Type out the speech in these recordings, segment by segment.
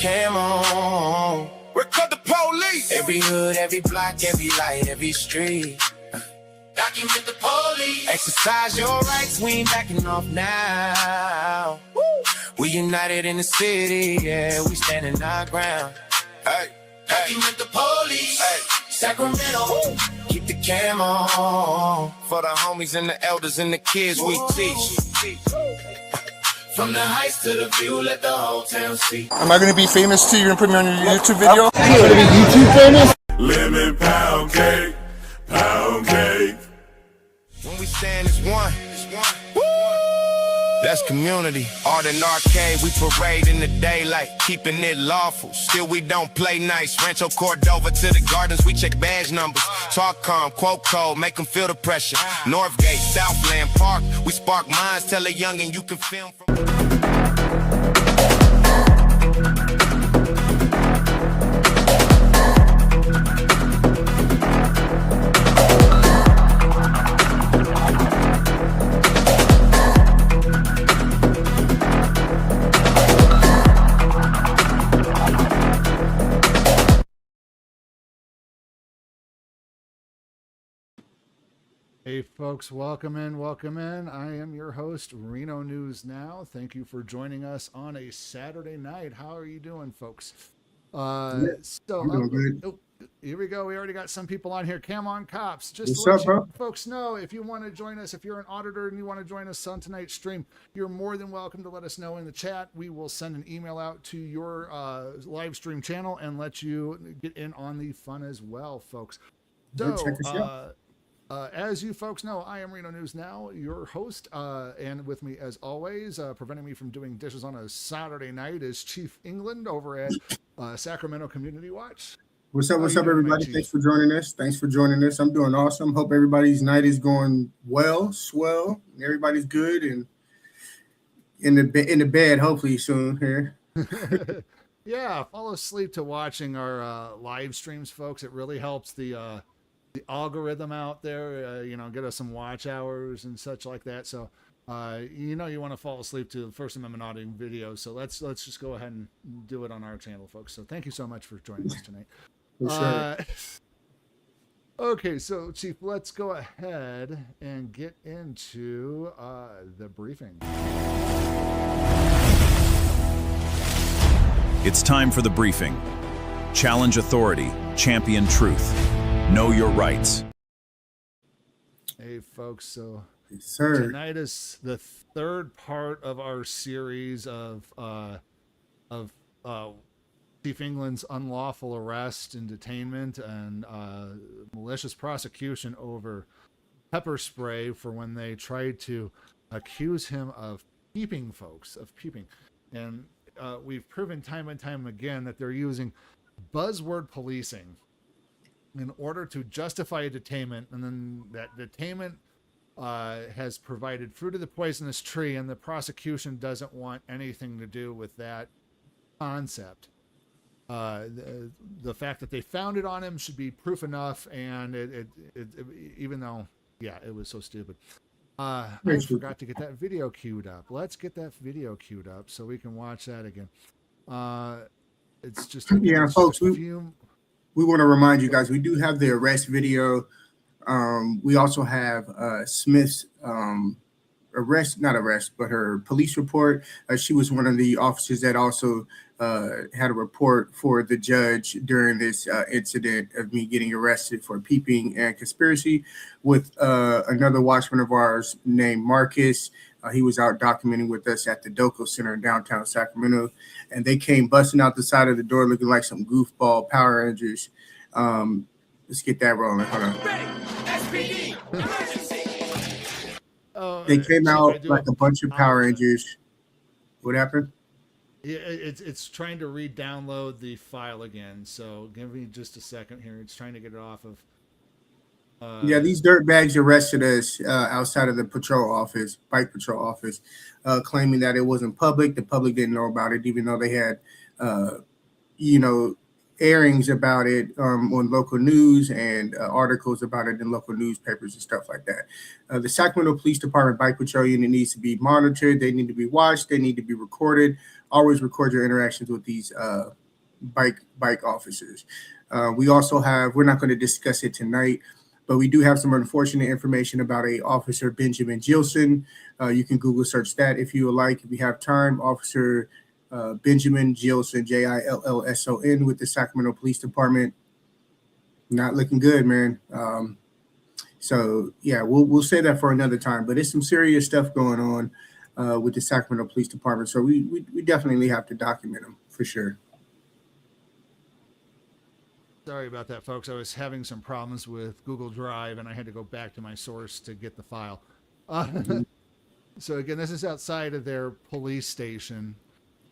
cam on. We're called the police. Every hood, every block, every light, every street. Document the police. Exercise your rights, we ain't backing off now. Woo. We united in the city, yeah, we standing our ground. Hey, document the police. Hey, Sacramento, woo. Keep the cam on. For the homies and the elders and the kids we teach. From the heights to the view, let the whole town see. Am I going to be famous too? You're going to put me on your YouTube video? You going to be YouTube famous? Lemon pound cake, pound cake. When we stand as one, woo! That's community. Art and arcade, we parade in the daylight, keeping it lawful. Still we don't play nice. Rancho Cordova to the gardens, we check badge numbers. Talk calm, quote code, make them feel the pressure. Northgate, Southland Park, we spark minds. Tell a youngin' you can film from... Hey folks, welcome in. I am your host, Reno News Now. Thank you for joining us on a Saturday night. How are you doing, folks? I'm doing good. Here we go. We already got some people on here. Cam on Cops. Just What's to let up, you bro? folks know, if you want to join us, if you're an auditor and you want to join us on tonight's stream, you're more than welcome to let us know in the chat. We will send an email out to your live stream channel and let you get in on the fun as well, folks. So, Check us out. as you folks know, I am Reno News Now, your host, and with me, as always, preventing me from doing dishes on a Saturday night is Chief England over at Sacramento Community Watch. What's up, everybody? Thanks for joining us. I'm doing awesome. Hope everybody's night is going well, swell, and everybody's good and in the bed, hopefully soon here. Yeah, fall asleep to watching our live streams, folks. It really helps the algorithm out there, get us some watch hours and such like that. So, you want to fall asleep to the First Amendment auditing videos. So let's just go ahead and do it on our channel, folks. So thank you so much for joining us tonight. Sure. Okay, so Chief, let's go ahead and get into the briefing. It's time for the briefing. Challenge authority, champion truth. Know your rights. Hey, folks. So Yes, sir. tonight is the third part of our series of Chief England's unlawful arrest and detainment and malicious prosecution over pepper spray for when they tried to accuse him of peeping, folks, and we've proven time and time again that they're using buzzword policing in order to justify a detainment, and then that detainment has provided fruit of the poisonous tree, and the prosecution doesn't want anything to do with that concept. The fact that they found it on him should be proof enough, and it even though, yeah, it was so stupid. I forgot to get that video queued up. Let's get that video queued up so we can watch that again. It's just Folks, we want to remind you guys, we do have the arrest video. We also have Smith's her police report. She was one of the officers that also had a report for the judge during this incident of me getting arrested for peeping and conspiracy with another watchman of ours named Marcus. He was out documenting with us at the Doco Center in downtown Sacramento, and they came busting out the side of the door looking like some goofball Power Rangers. Let's get that rolling. Hold on. SPD, emergency. They came out like a bunch of Power Rangers. What happened? Yeah, it's trying to re-download the file again. So give me just a second here. It's trying to get it off of. Yeah, these dirtbags arrested us outside of the bike patrol office, claiming that it wasn't public. The public didn't know about it, even though they had, airings about it on local news and articles about it in local newspapers and stuff like that. The Sacramento Police Department Bike Patrol Unit needs to be monitored. They need to be watched. They need to be recorded. Always record your interactions with these bike officers. We also have, we're not going to discuss it tonight, but we do have some unfortunate information about a officer, Benjamin Gilson. You can Google search that if you would like, if you have time. Officer Benjamin Gilson, Jillson, with the Sacramento Police Department. Not looking good, man. So yeah, we'll say that for another time. But it's some serious stuff going on with the Sacramento Police Department. So we definitely have to document them for sure. Sorry about that, folks. I was having some problems with Google Drive, and I had to go back to my source to get the file. So again, this is outside of their police station,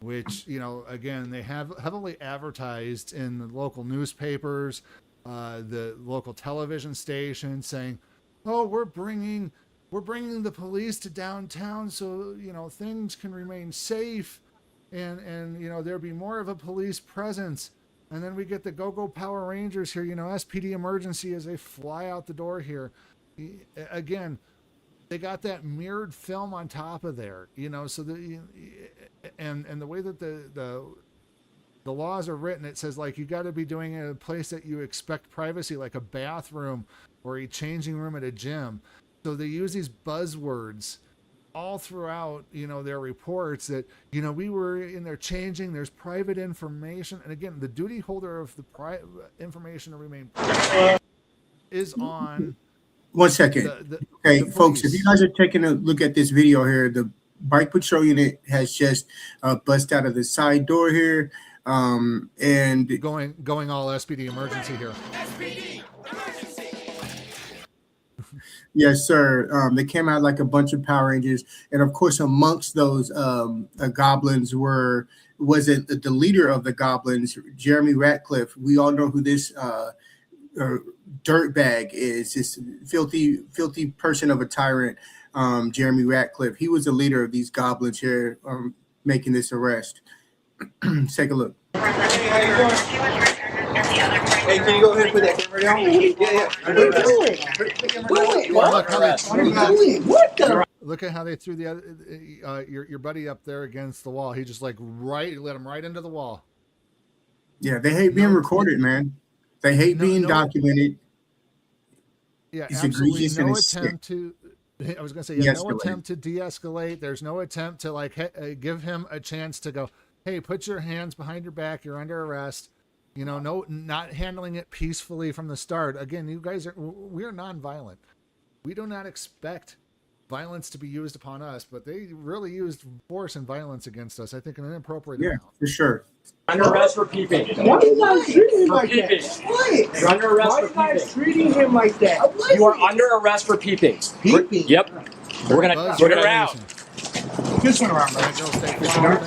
which, you know, again, they have heavily advertised in the local newspapers, the local television station, saying, "Oh, we're bringing the police to downtown, so you know things can remain safe, and you know there'll be more of a police presence." And then we get the Go Power Rangers here, you know, SPD emergency as they fly out the door here. Again, they got that mirrored film on top of there, you know, so and the way that the laws are written, it says like you got to be doing it in a place that you expect privacy, like a bathroom or a changing room at a gym. So they use these buzzwords all throughout, you know, their reports that, you know, we were in there changing, there's private information. And again, the duty holder of the information to remain private is on. 1 second. Okay, folks, if you guys are taking a look at this video here, the Bike Patrol Unit has just bust out of the side door here. And going all SPD emergency here. SPD emergency. Yes, sir. They came out like a bunch of Power Rangers, and of course, amongst those goblins was it the leader of the goblins, Jeremy Ratcliffe. We all know who this dirtbag is. This filthy person of a tyrant, Jeremy Ratcliffe. He was the leader of these goblins here, making this arrest. Take a look. Hey, can you go ahead and put that camera down? Yeah. Look at how they threw the other, your buddy up there against the wall. He just like let him right into the wall. Yeah, they hate being recorded, man. They hate being documented. Yeah, it's absolutely no attempt sick. to. I was going to say, yeah, no attempt to de-escalate. There's no attempt to like give him a chance to go, hey, put your hands behind your back. You're under arrest. You know, no, not handling it peacefully from the start. Again, you guys we're nonviolent. We do not expect violence to be used upon us, but they really used force and violence against us. I think in an inappropriate amount. For sure. Under arrest for peeping. Why are you guys treating him like that? What? You're under arrest Why are you guys treating him like that? You are under arrest for peeping. Peeping? Yep. We're gonna put her out. This one around, Thank you so much.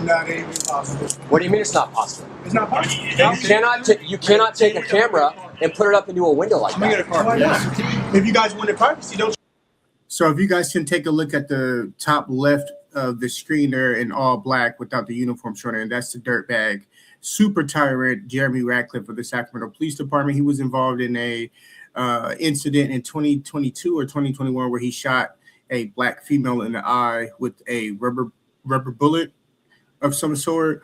Not even possible. What do you mean it's not possible? It's not possible. You cannot take a camera and put it up into a window like I'm gonna that. get a car. Why not? If you guys wanted privacy, don't. So if you guys can take a look at the top left of the screen there in all black without the uniform showing, and that's the dirtbag, super tyrant Jeremy Ratcliffe of the Sacramento Police Department. He was involved in a incident in 2022 or 2021 where he shot a black female in the eye with a rubber bullet of some sort.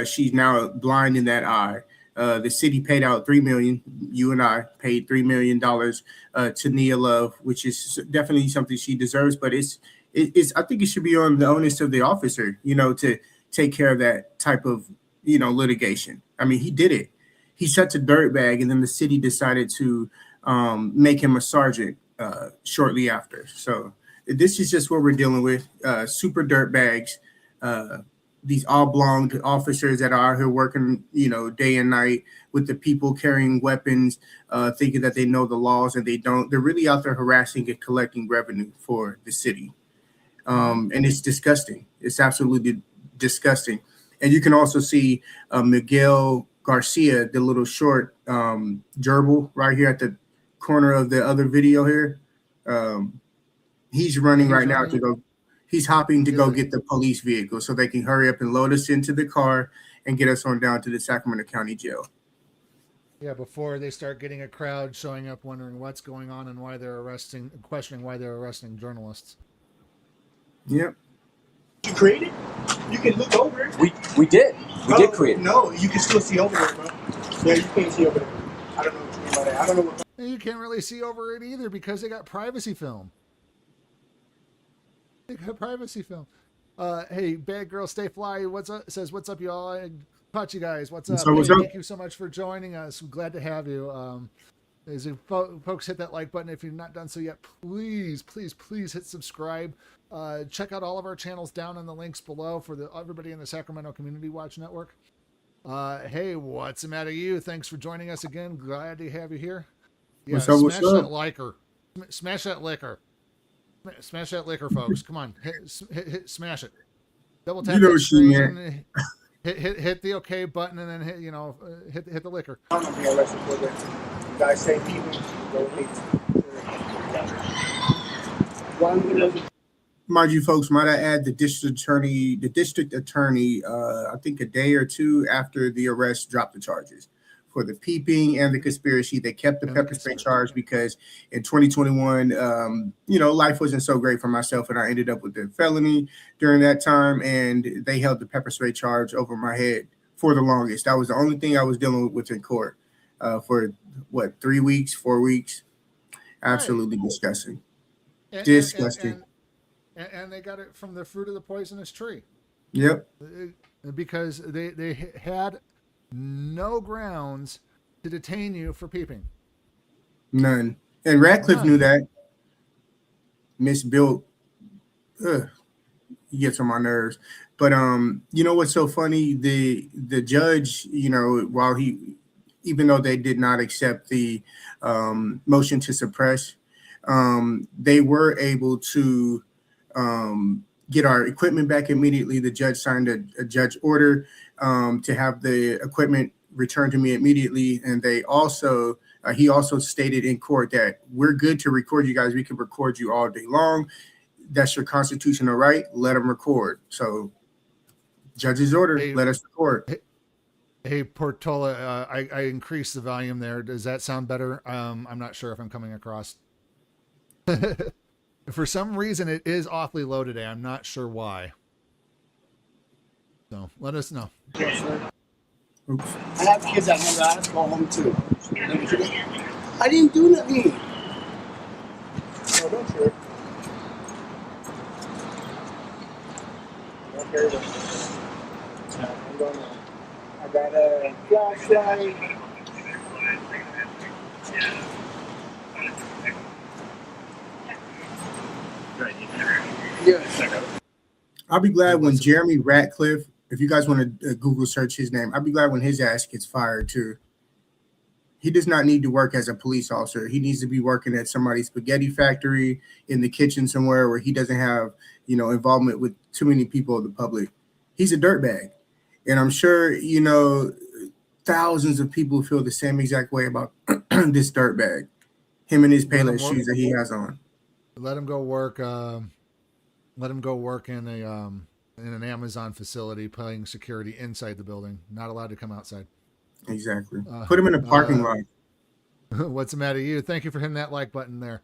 She's now blind in that eye. The city paid out $3 million. You and I paid $3 million to Nia Love, which is definitely something she deserves. But it's I think it should be on the onus of the officer, you know, to take care of that type of, you know, litigation. I mean, he did it. He shot the dirtbag, and then the city decided to make him a sergeant shortly after. So this is just what we're dealing with. Super dirtbags. These oblong officers that are out here working, you know, day and night with the people carrying weapons, thinking that they know the laws and they don't. They're really out there harassing and collecting revenue for the city. And it's disgusting. It's absolutely disgusting. And you can also see Miguel Garcia, the little short gerbil right here at the corner of the other video here. He's running right now to go. He's hopping to go get the police vehicle so they can hurry up and load us into the car and get us on down to the Sacramento County Jail. Yeah, before they start getting a crowd showing up wondering what's going on and why they're questioning why they're arresting journalists. Yep. You create it? You can look over it. We did. We did create it. No, you can still see over there, bro. Yeah, you can't see over there. I don't know what you mean by that. I don't know what. And you can't really see over it either because they got privacy film. They got privacy film. Hey, bad girl, stay fly. What's up? Says what's up, y'all? I caught you guys. What's up? What's up? Thank you so much for joining us. I'm glad to have you. As folks, hit that like button if you've not done so yet. Please, please, please hit subscribe. Check out all of our channels down in the links below for everybody in the Sacramento Community Watch Network. Hey, what's the matter, you? Thanks for joining us again. Glad to have you here. Yeah, what's up? Smash that liker. Smash that liquor. Smash that liquor, folks. Come on, smash it. Double tap that screen. Hit the OK button and then hit the liquor. I'm gonna be arrested for this. You guys say people don't need to. Mind you, folks, might I add the district attorney, I think a day or two after the arrest, dropped the charges for the peeping and the conspiracy. They kept the pepper spray charge because in 2021, life wasn't so great for myself, and I ended up with a felony during that time, and they held the pepper spray charge over my head for the longest. That was the only thing I was dealing with in court for 3 weeks, 4 weeks. Absolutely disgusting. Disgusting. And they got it from the fruit of the poisonous tree. Yep. Because they had no grounds to detain you for peeping. None. And Radcliffe knew that. Miss Bill, he gets on my nerves. But you know what's so funny? The judge, while even though they did not accept the motion to suppress, they were able to get our equipment back immediately. The judge signed a judge order to have the equipment returned to me immediately. And he also stated in court that we're good to record you guys. We can record you all day long. That's your constitutional right. Let them record. So judge's order, let us record. Hey, Portola, I increased the volume there. Does that sound better? I'm not sure if I'm coming across. For some reason, it is awfully low today. I'm not sure why. So let us know. Yes, sir. Oops. I have kids at home that I have to go home too. I didn't do nothing. No, don't trip. Okay. I got a flashlight. Yes. I'll be glad when Jeremy Ratcliffe, if you guys want to Google search his name, I'll be glad when his ass gets fired too. He does not need to work as a police officer. He needs to be working at somebody's spaghetti factory in the kitchen somewhere where he doesn't have, involvement with too many people of the public. He's a dirtbag. And I'm sure, thousands of people feel the same exact way about this dirtbag. Him and his Payless shoes that he has on. Let him go work. Let him go work in an Amazon facility, playing security inside the building. Not allowed to come outside. Exactly. Put him in a parking lot. What's the matter, you? Thank you for hitting that like button there.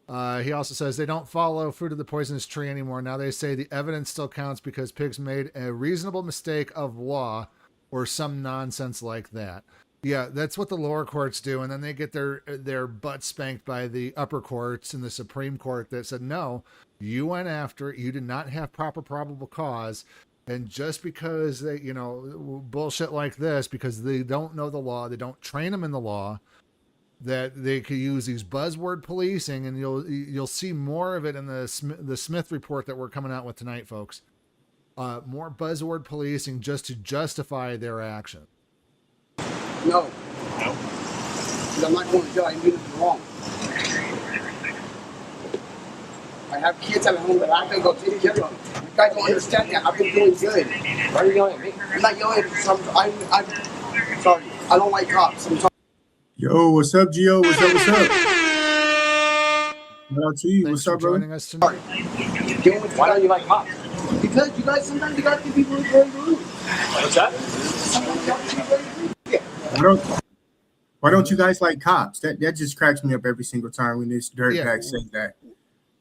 He also says they don't follow fruit of the poisonous tree anymore. Now they say the evidence still counts because pigs made a reasonable mistake of law or some nonsense like that. Yeah, that's what the lower courts do, and then they get their butt spanked by the upper courts and the Supreme Court that said, no, you went after it, you did not have proper probable cause, and just because they, bullshit like this, because they don't know the law, they don't train them in the law, that they could use these buzzword policing, and you'll see more of it in the Smith report that we're coming out with tonight, folks. More buzzword policing just to justify their action. No. Because I'm not going to jail. I did it wrong. I have kids at home that I have to go take care of. You guys don't understand that. I've been doing good. Why are you yelling at me? I'm not yelling at you. I'm sorry. I don't like cops. Yo, what's up, Gio? What's up? Well, to you. Thanks What's for up, bro? joining us tonight. Why don't you like cops? Because you guys sometimes you gotta think people are very rude. What's that? Sometimes you have to be very rude. Yeah. Why don't you guys like cops? That just cracks me up every single time when this dirtbag says that.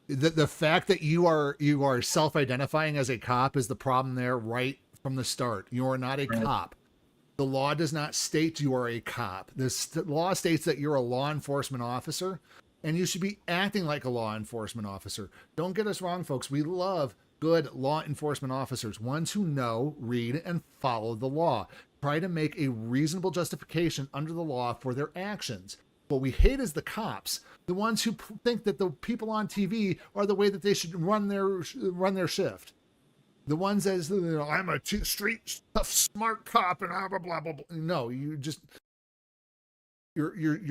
The fact that you are self-identifying as a cop is the problem there right from the start. You are not a cop. The law does not state you are a cop. The law states that you're a law enforcement officer, and you should be acting like a law enforcement officer. Don't get us wrong, folks. We love good law enforcement officers, ones who know, read, and follow the law. Try to make a reasonable justification under the law for their actions. What we hate is the cops, the ones who think that the people on TV are the way that they should run their shift. The ones as, I'm a street tough, smart cop and blah, blah, blah, blah. No, you're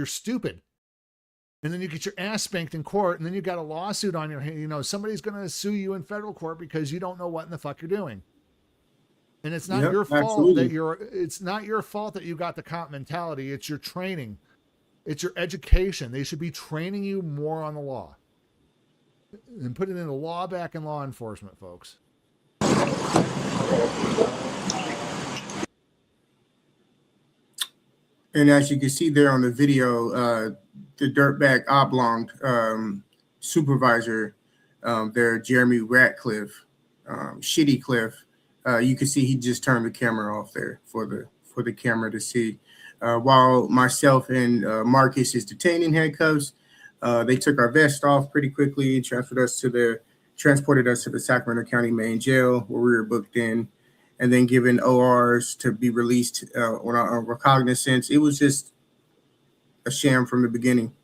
stupid. And then you get your ass spanked in court, and then you got a lawsuit on your hand. Somebody's going to sue you in federal court because you don't know what in the fuck you're doing. And it's not your fault it's not your fault that you got the cop mentality. It's your training. It's your education. They should be training you more on the law and putting in the law back in law enforcement, folks. And as you can see there on the video, the dirtbag oblong supervisor there, Jeremy Ratcliffe, Shitty Cliff, you can see he just turned the camera off there for the camera to see. While myself and Marcus is detained in handcuffs, they took our vest off pretty quickly, transported us to the Sacramento County main jail where we were booked in, and then given ORs to be released on our recognizance. It was just a sham from the beginning.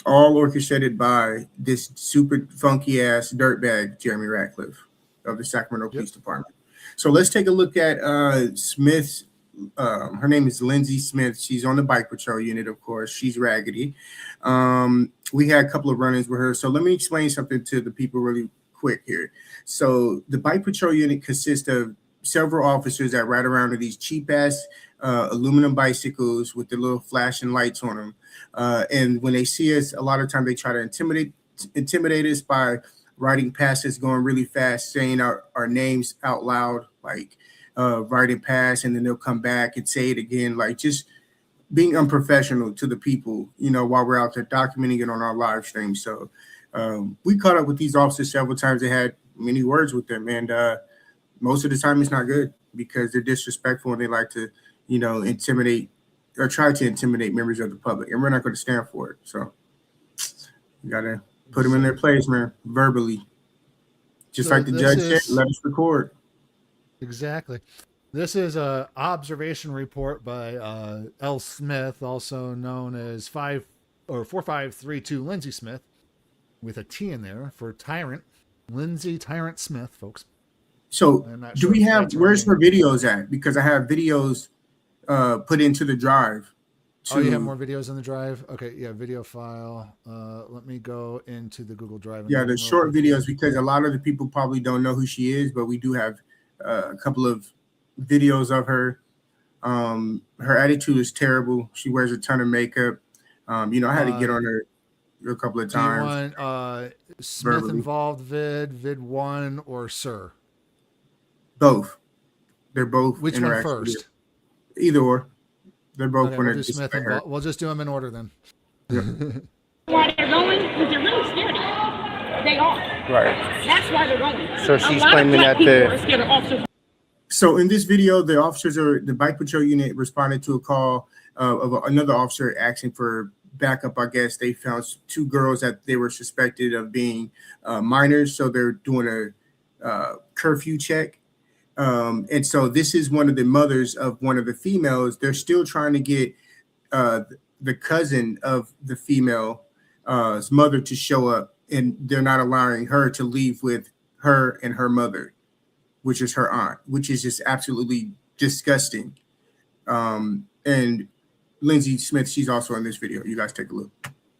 All orchestrated by this super funky ass dirtbag, Jeremy Ratcliffe of the Sacramento Police Department. So let's take a look at Smith's. Her name is Lindsay Smith. She's on the bike patrol unit, of course. She's raggedy. We had a couple of run-ins with her. So let me explain something to the people really quick here. So the bike patrol unit consists of several officers that ride around in these cheap-ass aluminum bicycles with the little flashing lights on them. And when they see us, a lot of times they try to intimidate us by riding past us, going really fast, saying our names out loud, like riding past, and then they'll come back and say it again, like just being unprofessional to the people, while we're out there documenting it on our live stream. So we caught up with these officers several times. They had many words with them, and most of the time it's not good because they're disrespectful and they like to, intimidate or try to intimidate members of the public, and we're not going to stand for it. So you got to put them in their place, man, verbally. Just like the judge said, let us record. Exactly. This is a observation report by L. Smith, also known as 4532 Lindsay Smith, with a T in there for Tyrant. Lindsay Tyrant Smith, folks. So do we have, where's her videos at? Because I have videos put into the drive. Oh, you have more videos in the drive? Okay, yeah, video file. Let me go into the Google Drive. Yeah, the short videos, because a lot of the people probably don't know who she is, but we do have a couple of videos of her. Her attitude is terrible. She wears a ton of makeup. I had to get on her a couple of times. Do you want Smith verbally involved vid 1, or Sir? Both. They're both. Which one first? Either or. They're both okay, going to Smith. We'll just do them in order then. Yeah. Why they're going? Because they're really scared of you. They are. Right. That's why they're going. So she's claiming that So in this video, the bike patrol unit responded to a call of another officer asking for backup. I guess they found 2 girls that they were suspected of being minors, so they're doing a curfew check. And so this is one of the mothers of one of the females. They're still trying to get the cousin of the female's mother to show up, and they're not allowing her to leave with her and her mother, which is her aunt, which is just absolutely disgusting. And Lindsay Smith, she's also in this video. You guys take a look.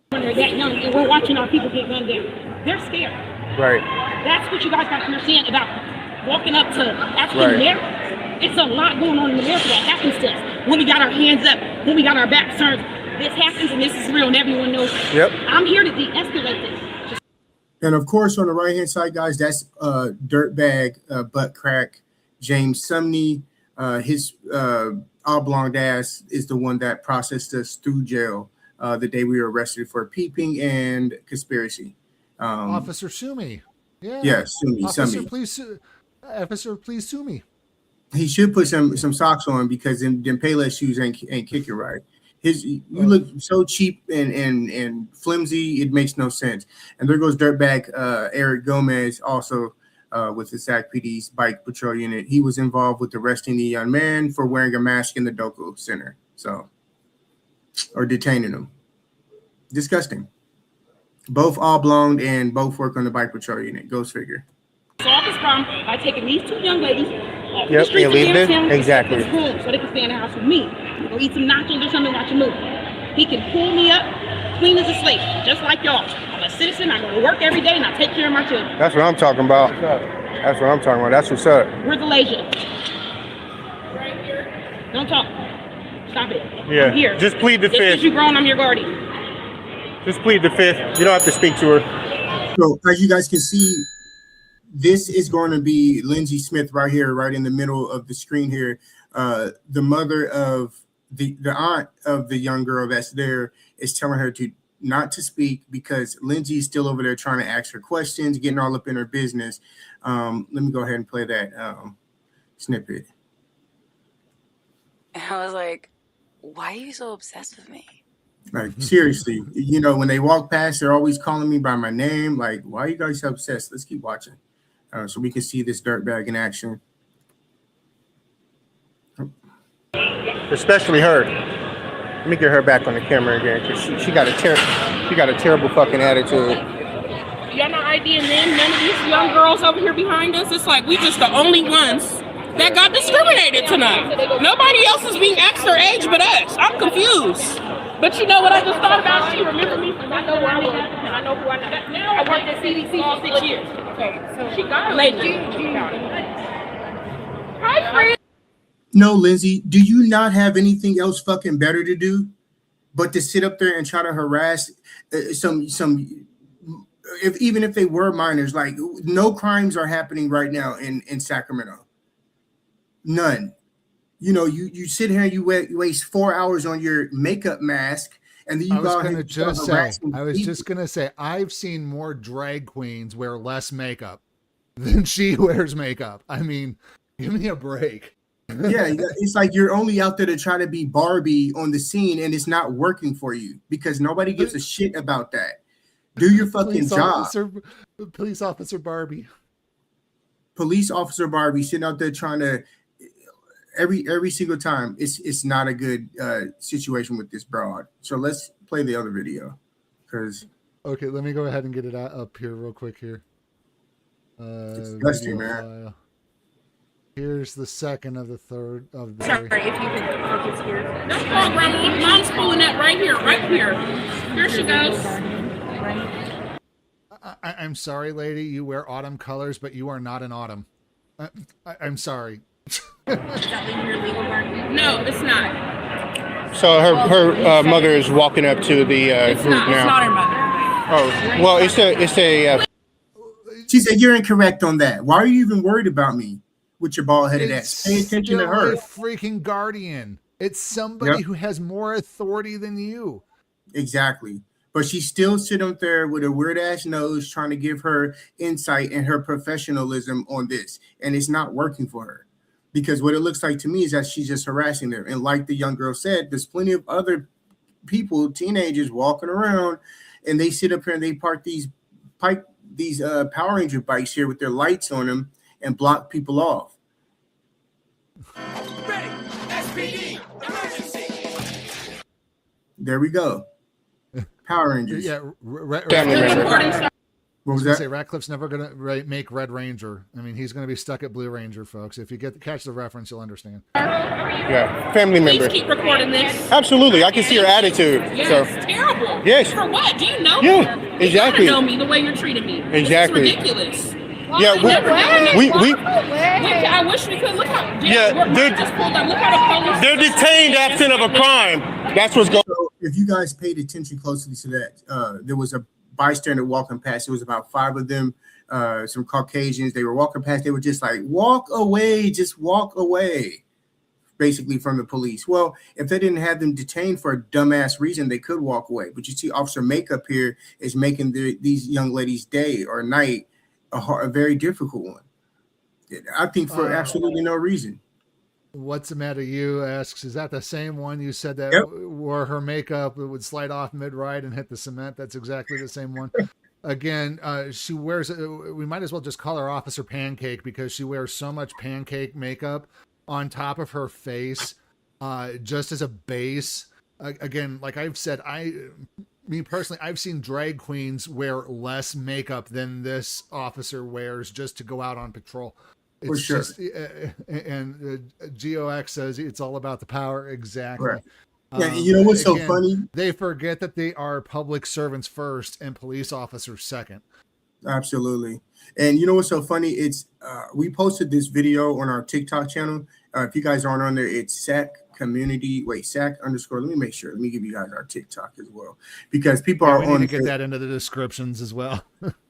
When they're that young and we're watching our people get gunned down, they're scared. Right. That's what you guys got to understand about walking up to African Americans. It's a lot going on in America that happens to us when we got our hands up, when we got our backs turned. this happens and this is real and everyone knows. Yep. I'm here to de-escalate this. And of course, on the right-hand side, guys, that's dirtbag butt crack James Sumney. His oblong ass is the one that processed us through jail the day we were arrested for peeping and conspiracy. Officer Sumi. Yeah. Yeah, Officer, Sumi. Officer, please sue me. He should put some socks on because them Payless shoes ain't kick it right. You look so cheap and flimsy, it makes no sense. And there goes dirtbag Eric Gomez, also with the SAC PD's bike patrol unit. He was involved with arresting the young man for wearing a mask in the Doco Center. Or detaining him. Disgusting. Both oblong and both work on the bike patrol unit. Go figure. Solve this problem by taking these two young ladies off the streets of downtown. Exactly. Home so they can stay in the house with me. Go eat some nachos or something, watch a movie. He can pull me up, clean as a slate, just like y'all. I'm a citizen. I go to work every day and I take care of my children. That's what I'm talking about. That's what I'm talking about. That's what's up. Where's Alasia? Don't talk. Stop it. Yeah. I'm here. Just plead the Just fifth. because you grown, I'm your guardian. Just plead the fifth. You don't have to speak to her. So as you guys can see, this is going to be Lindsay Smith right here, right in the middle of the screen here. The mother of the aunt of the young girl that's there is telling her to not to speak because Lindsay is still over there trying to ask her questions, getting all up in her business. Let me go ahead and play that snippet. And I was like, why are you so obsessed with me? Like, seriously, you know, when they walk past, they're always calling me by my name. Like, why are you guys so obsessed? Let's keep watching so we can see this dirtbag in action. Especially her. Let me get her back on the camera again because she got a terrible fucking attitude. Y'all not IDing them? None of these young girls over here behind us? It's like we just the only ones that got discriminated tonight. Nobody else is being asked their age but us. I'm confused. But you know what I just thought about? She remembered me because I know where I was and I know who I am. Now I worked at CDC for 6 years. Okay, so she got a lady. Hi, friend. No, Lindsay, do you not have anything else fucking better to do but to sit up there and try to harass even if they were minors? Like, no crimes are happening right now in Sacramento. None. You know, you sit here and you waste 4 hours on your makeup mask, and then you go ahead and just gonna say, I've seen more drag queens wear less makeup than she wears makeup. I mean, give me a break. Yeah, it's like you're only out there to try to be Barbie on the scene, and it's not working for you because nobody gives a shit about that. Do your fucking job. Police Officer Barbie. Police Officer Barbie sitting out there trying to. Every single time, it's not a good situation with this broad. So let's play the other video, because okay, let me go ahead and get it up here real quick here. Disgusting, man. File. Here's the second of the third of the. Sorry, if you can focus here. Don't call Grandma. Mom's pulling up right here, right here. Here she goes. I'm sorry, lady. You wear autumn colors, but you are not an autumn. I'm sorry. No, it's not. So her mother is walking up to the group now. It's not her mother. Oh, well, it's a. She said, "You're incorrect on that. Why are you even worried about me with your bald-headed ass? Pay attention to her." A freaking guardian. It's somebody who has more authority than you. Exactly. But she's still sitting up there with a weird-ass nose trying to give her insight and her professionalism on this, and it's not working for her. Because what it looks like to me is that she's just harassing them. And like the young girl said, there's plenty of other people, teenagers, walking around, and they sit up here and they park these Power Ranger bikes here with their lights on them and block people off. Ready, SPD, emergency. There we go. Power Rangers. Yeah, Family member. What was that? Say Ratcliffe's never gonna make Red Ranger. I mean, he's gonna be stuck at Blue Ranger, folks. If you catch the reference, you'll understand. Yeah, family member. Please keep recording this. Absolutely, I can see her attitude. Yes, So terrible. yes. For what? Do you know Yeah, me? exactly. You gotta know me the way you're treating me. Exactly. It's ridiculous. Yeah, we I wish we could look how. Yeah, we're just pulled up. Look how the police. they're detained absent of a crime. That's what's going on. if you guys paid attention closely to that, there was a bystander walking past. It was about 5 of them, some Caucasians. They were walking past. They were just like, walk away, just walk away, basically from the police. Well, if they didn't have them detained for a dumbass reason, they could walk away. But you see, Officer Makeup here is making these young ladies' day or night a very difficult one. I think for absolutely no reason. What's the matter? You asks, is that the same one you said that wore her makeup? It would slide off mid-ride and hit the cement. That's exactly the same one. Again, she wears, we might as well just call her Officer Pancake because she wears so much pancake makeup on top of her face, just as a base. Again, like I've said, me personally, I've seen drag queens wear less makeup than this officer wears just to go out on patrol. It's for sure. Just, and GOX says it's all about the power. Exactly. Right. Yeah, you know what's so funny? They forget that they are public servants first and police officers second. Absolutely. And you know what's so funny? It's we posted this video on our TikTok channel. If you guys aren't on there, it's SAC Community. Wait, SAC _ Let me make sure. Let me give you guys our TikTok as well, because people are we need on. To get that into the descriptions as well.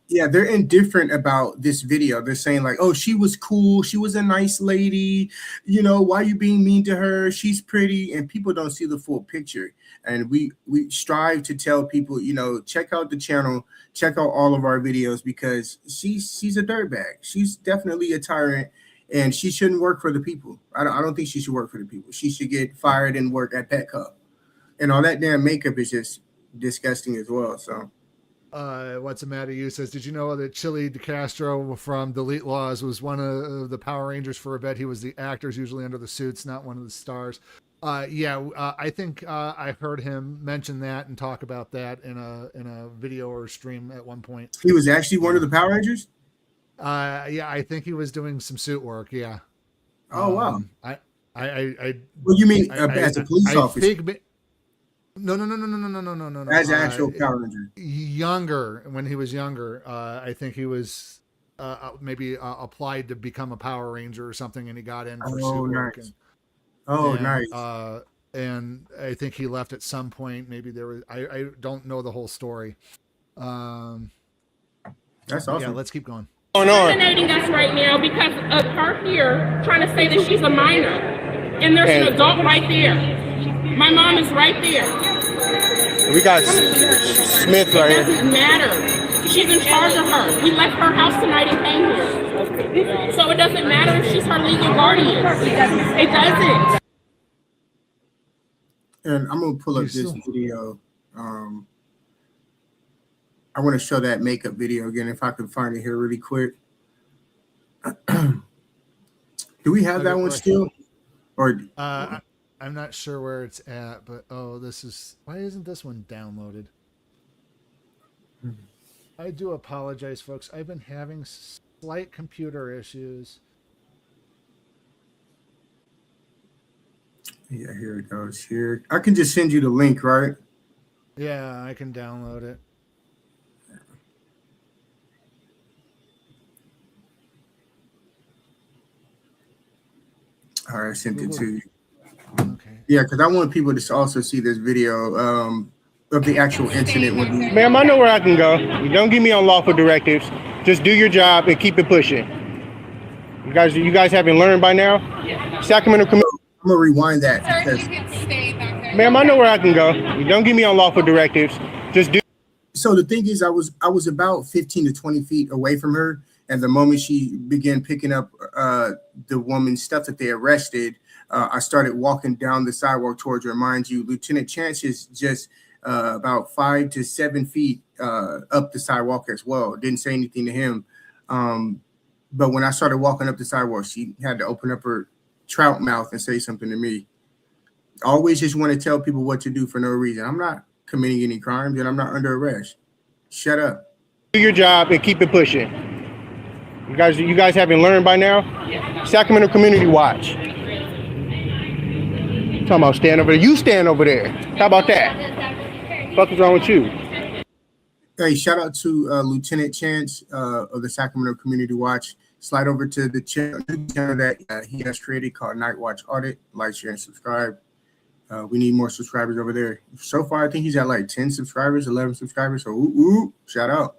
Yeah, they're indifferent about this video. They're saying like, "Oh, she was cool. She was a nice lady. You know, why are you being mean to her? She's pretty." And people don't see the full picture. And we strive to tell people, you know, check out the channel, check out all of our videos, because she's a dirtbag. She's definitely a tyrant, and she shouldn't work for the people. I don't think she should work for the people. She should get fired and work at Petco. And all that damn makeup is just disgusting as well. So. What's the matter? You says, did you know that Chili DeCastro from Delete Laws was one of the Power Rangers for a bit? He was the actors usually under the suits, not one of the stars. I think I heard him mention that and talk about that in a video or stream at one point. He was actually one of the Power Rangers? Yeah, I think he was doing some suit work. Yeah. Oh wow. Well, you mean as a police officer? No. As an actual Power Ranger. Younger, when he was younger, I think he was maybe applied to become a Power Ranger or something, and he got in for suit work. Nice. And I think he left at some point. Maybe there was. I don't know the whole story. That's awesome. Yeah, let's keep going. Fascinating us right now because of her here trying to say that she's a minor, and there's an adult right there. My mom is right there. We got Smith right here. It doesn't matter. She's in charge of her. We left her house tonight and came here. So it doesn't matter if she's her legal guardian. It doesn't. And I'm going to pull up this video. I want to show that makeup video again, if I can find it here really quick. Do we have that one still? Or I'm not sure where it's at, but why isn't this one downloaded? I do apologize, folks. I've been having slight computer issues. Yeah, here it goes. Here, I can just send you the link, right? Yeah, I can download it. All right, I sent it to you. Okay. Yeah, because I want people to also see this video of the actual incident. Ma'am, I know where I can go. You don't give me unlawful directives. Just do your job and keep it pushing. You guys haven't learned by now? Sacramento Community. I'm gonna rewind that. Ma'am, I know where I can go. You don't give me unlawful directives. Just do. So the thing is, I was about 15 to 20 feet away from her, and the moment she began picking up the woman's stuff that they arrested, I started walking down the sidewalk towards her. Mind you, Lieutenant Chance is just about 5 to 7 feet up the sidewalk as well. Didn't say anything to him. But when I started walking up the sidewalk, she had to open up her trout mouth and say something to me. Always just want to tell people what to do for no reason. I'm not committing any crimes and I'm not under arrest. Shut up. Do your job and keep it pushing. You guys haven't learned by now? Sacramento Community Watch. Talking about stand over there. You stand over there. How about that? What is wrong with you? Hey, shout out to Lieutenant Chance of the Sacramento Community Watch. Slide over to the channel that he has created called Night Watch Audit. Like, share, and subscribe. We need more subscribers over there. So far, I think he's at like 10 subscribers, 11 subscribers. So, ooh, shout out.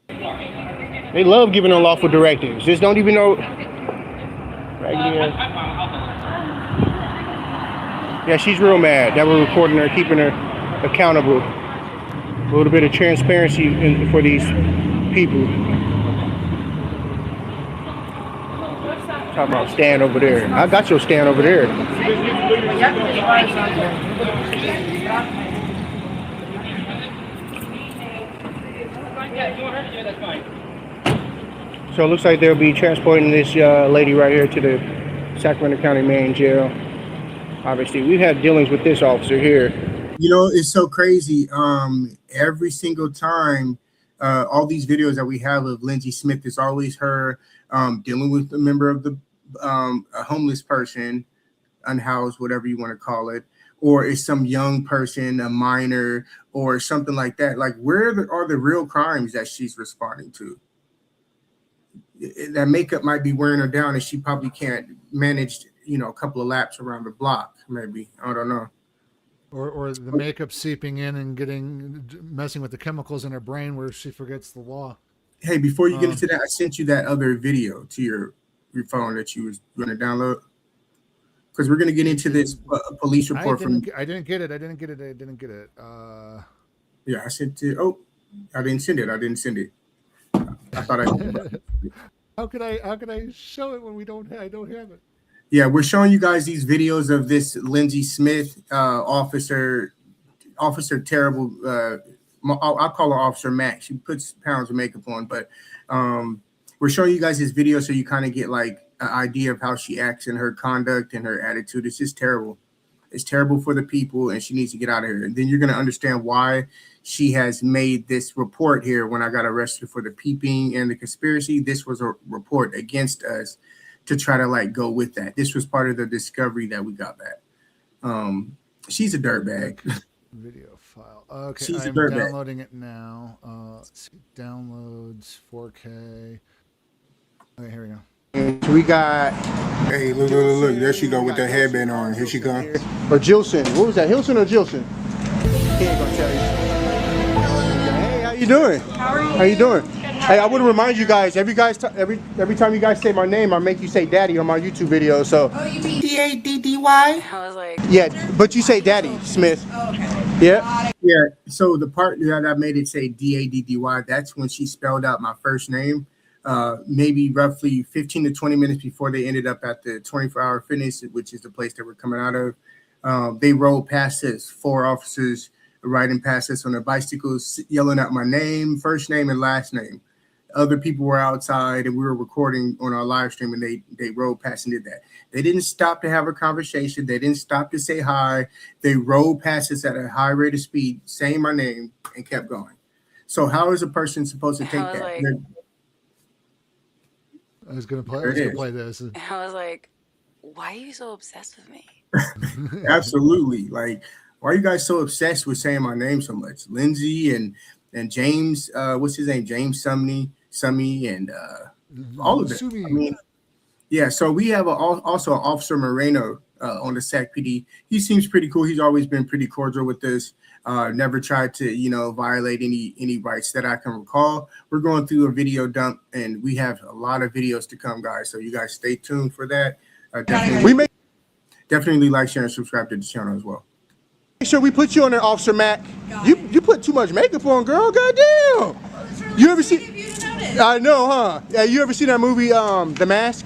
They love giving unlawful directives. Just don't even know. Yeah, she's real mad that we're recording her, keeping her accountable. A little bit of transparency for these people. Talking about stand over there. I got your stand over there. So it looks like they'll be transporting this lady right here to the Sacramento County main jail. Obviously, we've had dealings with this officer here. You know, it's so crazy. Every single time, all these videos that we have of Lindsay Smith, is always her dealing with a member of the a homeless person, unhoused, whatever you want to call it, or it's some young person, a minor, or something like that. Like, where are the real crimes that she's responding to? That makeup might be wearing her down, and she probably can't manage, you know, a couple of laps around the block. Maybe, I don't know. Or the makeup seeping in and messing with the chemicals in her brain where she forgets the law. Hey, before you get into that, I sent you that other video to your phone that you was going to download, because we're going to get into this police report. I didn't get it. Yeah, I sent it. Oh, I didn't send it. I thought I did. How could I show it when I don't have it? Yeah, we're showing you guys these videos of this Lindsay Smith officer terrible. I'll call her Officer Mac. She puts pounds of makeup on, but we're showing you guys this video so you kind of get like an idea of how she acts and her conduct and her attitude. It's just terrible. It's terrible for the people, and she needs to get out of here. And then you're going to understand why she has made this report here. When I got arrested for the peeping and the conspiracy, this was a report against us to try to like go with that. This was part of the discovery that we got back. She's a dirtbag. Video file. Okay, She's I'm downloading it now. Let's see, downloads 4K. Okay, here we go. So we got. Hey, look. There she go with the headband on. Here she comes. Or Jilson. What was that? Hilson or Jilson? He ain't gonna tell you. Hey, how you doing? How you doing? Hey, I want to remind you guys, every time you guys say my name, I make you say daddy on my YouTube video. So. Oh, you mean DADDY? I was like. Yeah, but you say daddy, Smith. Oh, okay. Yeah. Yeah. So the part that I made it say DADDY, that's when she spelled out my first name. Maybe roughly 15 to 20 minutes before they ended up at the 24-hour fitness, which is the place that we're coming out of. They rolled past us, 4 officers riding past us on their bicycles, yelling out my name, first name and last name. Other people were outside and we were recording on our live stream, and they rode past and did that. They didn't stop to have a conversation. They didn't stop to say hi. They rode past us at a high rate of speed, saying my name, and kept going. So how is a person supposed to take that? Like, I was gonna play this. I was like, why are you so obsessed with me? Absolutely. Like, why are you guys so obsessed with saying my name so much? Lindsay and James, what's his name? James Summy, and all of them. I mean, yeah. So we have also Officer Moreno on the SAC PD. He seems pretty cool. He's always been pretty cordial with us. Never tried to, violate any rights that I can recall. We're going through a video dump, and we have a lot of videos to come, guys. So you guys stay tuned for that. Definitely like, share, and subscribe to the channel as well. Make sure we put you on there, Officer Mac. You put too much makeup on, girl. Goddamn. You ever see? I know, huh? Yeah. You ever seen that movie, The Mask?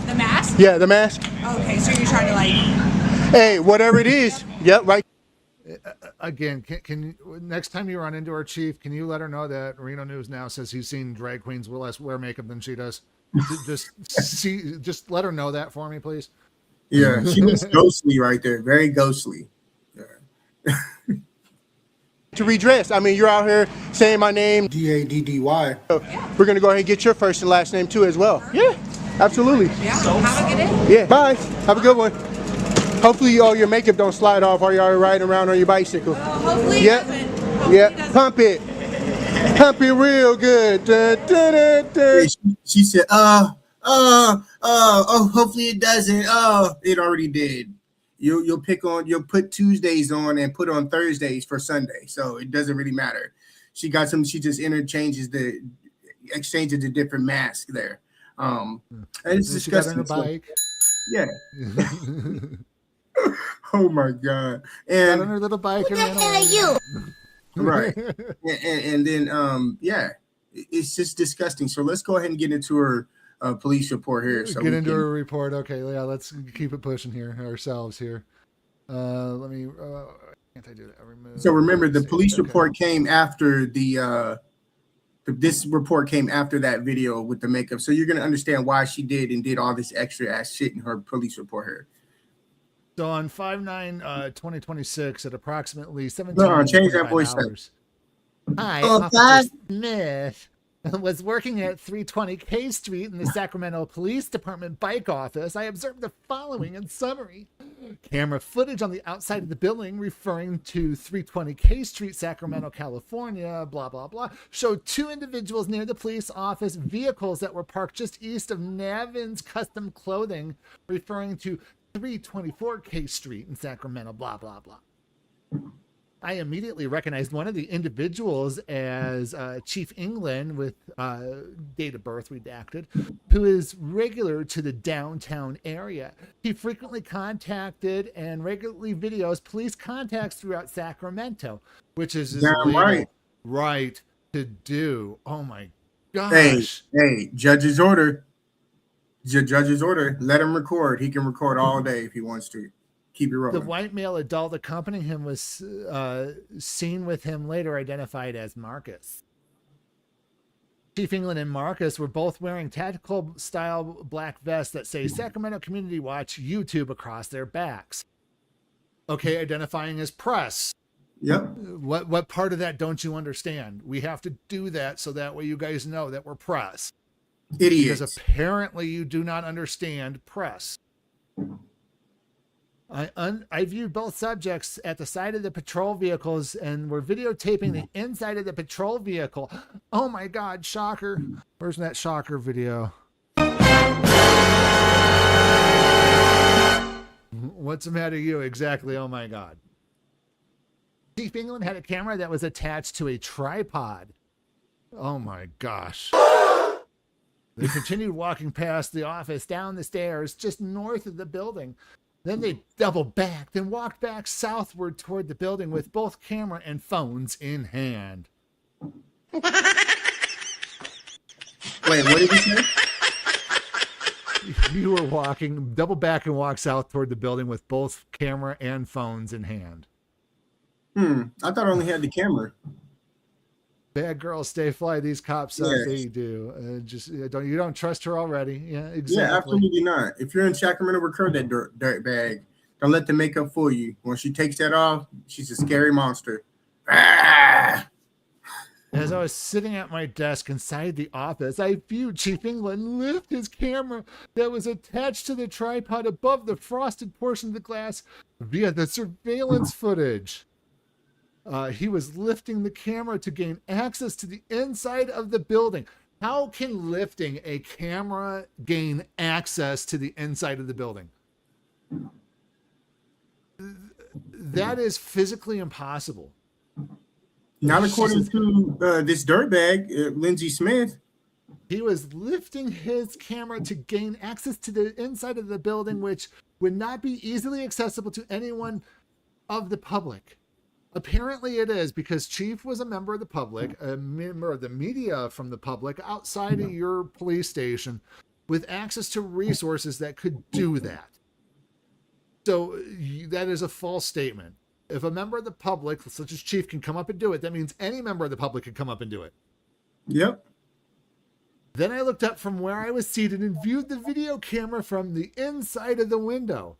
The Mask? Yeah, The Mask. Okay, so you're trying to like. Hey, whatever it is. Yep, right. Again, can you, next time you run into our chief, can you let her know that Reno News Now says he's seen drag queens less wear makeup than she does? Just let her know that for me, please. Yeah, she was ghostly right there. Very ghostly. To redress. I mean, you're out here saying my name. DADDY. So we're going to go ahead and get your first and last name too as well. Yeah, absolutely. Yeah, how to get in? Yeah, bye. Have a good one. Hopefully all your makeup don't slide off while you're riding around on your bicycle. Hopefully yep. Yep, pump it. Pump it real good. Yeah, she said, hopefully it doesn't. Oh, it already did. You'll put Tuesdays on and put on Thursdays for Sunday, so it doesn't really matter. She just exchanges the different masks there. And it's disgusting. Bike. Yeah. Oh my God. And got on her little bike. Who the hell are you? Right. and then yeah, it's just disgusting. So let's go ahead and get into her police report here. So get into her report. Okay, yeah, let's keep it pushing here ourselves here. Let me. Can't I do that? So remember, the police report came after this report came after that video with the makeup. So you're gonna understand why she did all this extra ass shit in her police report here. So on 5/9/2026 at approximately 17 change that voice hours. Hi, Oh, Officer God. Smith was working at 320 K Street in the Sacramento Police Department bike office. I observed the following in summary. Camera footage on the outside of the building referring to 320 K Street, Sacramento, California, blah, blah, blah, showed two individuals near the police office vehicles that were parked just east of Navin's Custom Clothing, referring to 324 K Street in Sacramento, blah, blah, blah. I immediately recognized one of the individuals as Chief England with date of birth redacted, who is regular to the downtown area. He frequently contacted and regularly videos police contacts throughout Sacramento, which is his legal right to do. Oh my gosh. Hey, judge's order. Judge's order. Let him record. He can record all day if he wants to. Keep it rolling. The white male adult accompanying him was seen with him later identified as Marcus. Chief England and Marcus were both wearing tactical style black vests that say Sacramento Community Watch YouTube across their backs. Okay, identifying as press. Yep. What part of that don't you understand? We have to do that so that way you guys know that we're press. Idiots. Because apparently you do not understand press. I viewed both subjects at the side of the patrol vehicles and were videotaping the inside of the patrol vehicle. Oh my God, shocker. Where's that shocker video? What's the matter with you? Exactly. Oh my God. Chief England had a camera that was attached to a tripod. Oh my gosh. They continued walking past the office, down the stairs, just north of the building. Then they doubled back, then walked back southward toward the building with both camera and phones in hand. Wait, what did you say? You were walking, double back and walk south toward the building with both camera and phones in hand. I thought I only had the camera. Bad girls stay fly. These cops they do. You don't trust her already. Yeah, exactly. Yeah, absolutely not. If you're in Sacramento, record that dirt bag. Don't let the makeup fool you. When she takes that off, she's a scary monster. Ah! As I was sitting at my desk inside the office, I viewed Chief England lift his camera that was attached to the tripod above the frosted portion of the glass via the surveillance footage. He was lifting the camera to gain access to the inside of the building. How can lifting a camera gain access to the inside of the building? That is physically impossible. Not according to this dirtbag, Lindsey Smith. He was lifting his camera to gain access to the inside of the building, which would not be easily accessible to anyone of the public. Apparently it is, because Chief was a member of the public, a member of the media from the public outside of your police station with access to resources that could do that. So that is a false statement. If a member of the public, such as Chief, can come up and do it, that means any member of the public can come up and do it. Yep. Then I looked up from where I was seated and viewed the video camera from the inside of the window.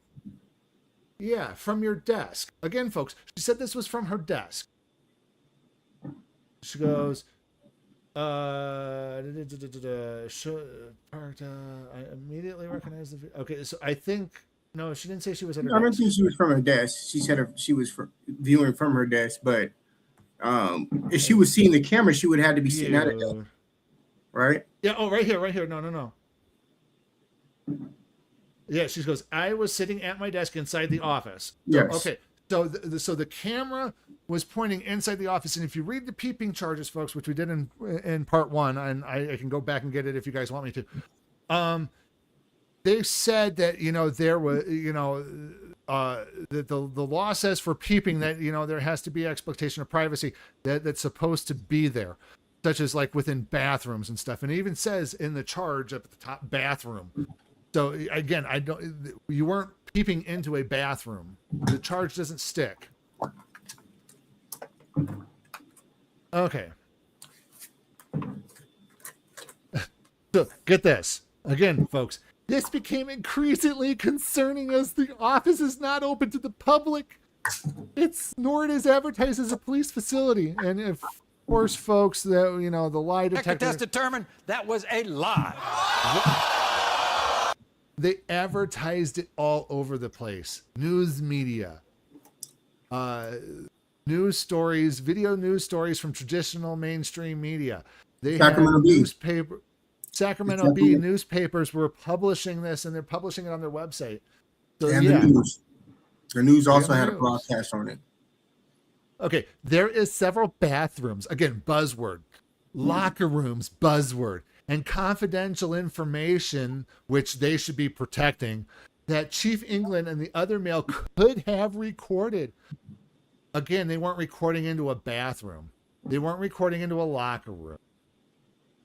Yeah, from your desk. Again, folks, she said this was from her desk. She goes, I immediately recognized the video. Okay, so I think, no, she didn't say she was at her desk. I don't think she was from her desk. She said she was viewing from her desk, but if she was seeing the camera, she would have to be sitting at her desk. Right? Yeah, oh, right here. No. Yeah, she goes, I was sitting at my desk inside the office. Yes. Okay. So the camera was pointing inside the office, and if you read the peeping charges, folks, which we did in part 1, and I can go back and get it if you guys want me to. They said that there was that the law says for peeping that there has to be expectation of privacy that's supposed to be there, such as like within bathrooms and stuff, and it even says in the charge up at the top, bathroom. So again, you weren't peeping into a bathroom. The charge doesn't stick. Okay. So get this. Again, folks, this became increasingly concerning as the office is not open to the public. Nor it is advertised as a police facility. And of course, folks, the lie detector test determined that was a lie. They advertised it all over the place. News media, news stories, video news stories from traditional mainstream media. They had Sacramento Bee newspapers were publishing this, and they're publishing it on their website. So, and the news. The news also had a broadcast on it. Okay, there is several bathrooms. Again, buzzword. Locker rooms, buzzword. And confidential information, which they should be protecting, that Chief England and the other male could have recorded. Again, they weren't recording into a bathroom. They weren't recording into a locker room.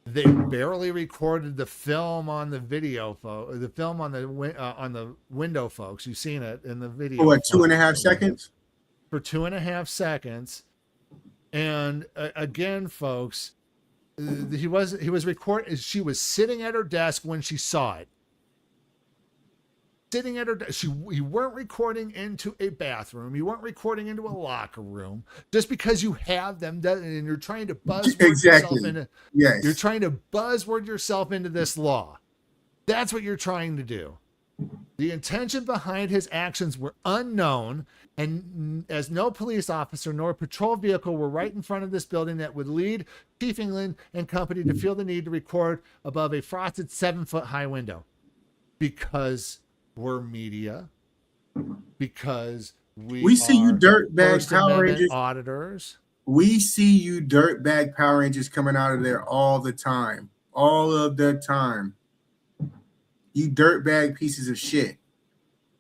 They barely recorded the film on the video, the film on the window, folks. You've seen it in the video. For what, 2.5 seconds? For 2.5 seconds. And again, folks, he was recording. She was sitting at her desk when she saw it. Sitting at her desk. You weren't recording into a bathroom. You weren't recording into a locker room. Just because you have them, and you're trying to buzzword yourself into. Yes. You're trying to buzzword yourself into this law. That's what you're trying to do. The intention behind his actions were unknown, and as no police officer nor patrol vehicle were right in front of this building that would lead Chief England and company to feel the need to record above a frosted 7-foot high window. Because we're media. Because we see you dirtbag Power Rangers auditors. We see you dirtbag Power Rangers coming out of there all the time. All of the time. You dirtbag pieces of shit.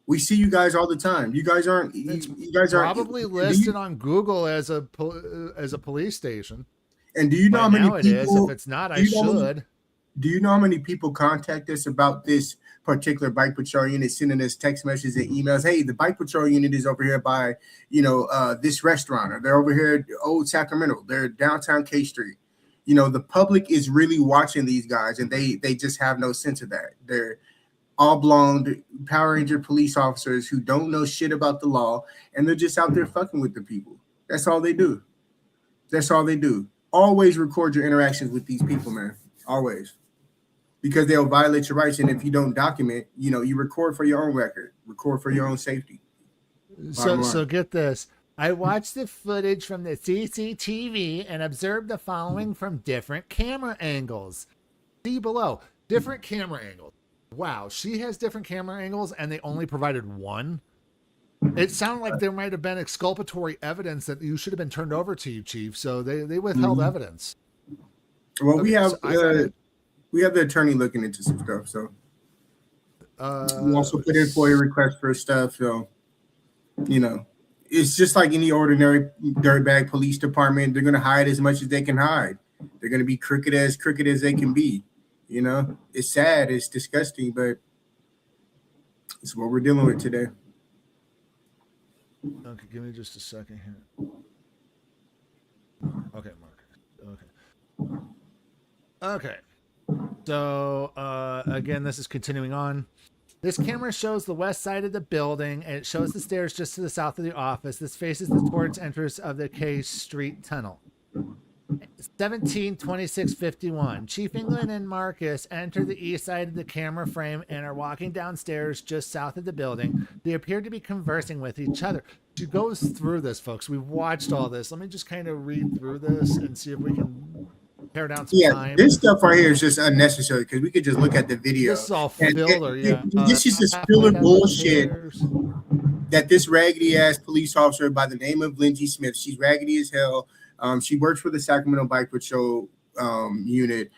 We see you guys all the time. You guys aren't. You guys aren't probably listed on Google as a police station. And do you know how many people? It is. If it's not, I should. Do you know how many people contact us about this particular bike patrol unit, sending us text messages and emails? Hey, the bike patrol unit is over here by this restaurant, or they're over here at Old Sacramento. They're downtown K Street. The public is really watching these guys, and they just have no sense of that. They're oblong Power Ranger police officers who don't know shit about the law, and they're just out there fucking with the people. That's all they do. That's all they do. Always record your interactions with these people, man. Always. Because they'll violate your rights, and if you don't document, you record for your own record. Record for your own safety. So get this. I watched the footage from the CCTV and observed the following from different camera angles. See below. Different camera angles. Wow, she has different camera angles, and they only provided one. It sounded like there might have been exculpatory evidence that you should have been turned over to you, Chief. So they withheld evidence. Well, we have the attorney looking into some stuff. So we also put in FOIA requests for stuff. So it's just like any ordinary dirtbag police department. They're going to hide as much as they can hide. They're going to be crooked as they can be. It's sad, it's disgusting, but it's what we're dealing with today. Okay, give me just a second here. Okay, Mark. Okay. So, again, this is continuing on. This camera shows the west side of the building, and it shows the stairs just to the south of the office. This faces the towards entrance of the K Street tunnel. 17:26:51. Chief England and Marcus enter the east side of the camera frame and are walking downstairs just south of the building. They appear to be conversing with each other. She goes through this, folks. We've watched all this. Let me just kind of read through this and see if we can tear down some Yeah, time. this stuff right here is just unnecessary because we could just look at the video. This is all And filler, yeah. this is just filler bullshit that this raggedy ass police officer by the name of Lindsay Smith, she's raggedy as hell. She works for the Sacramento Bike Patrol unit.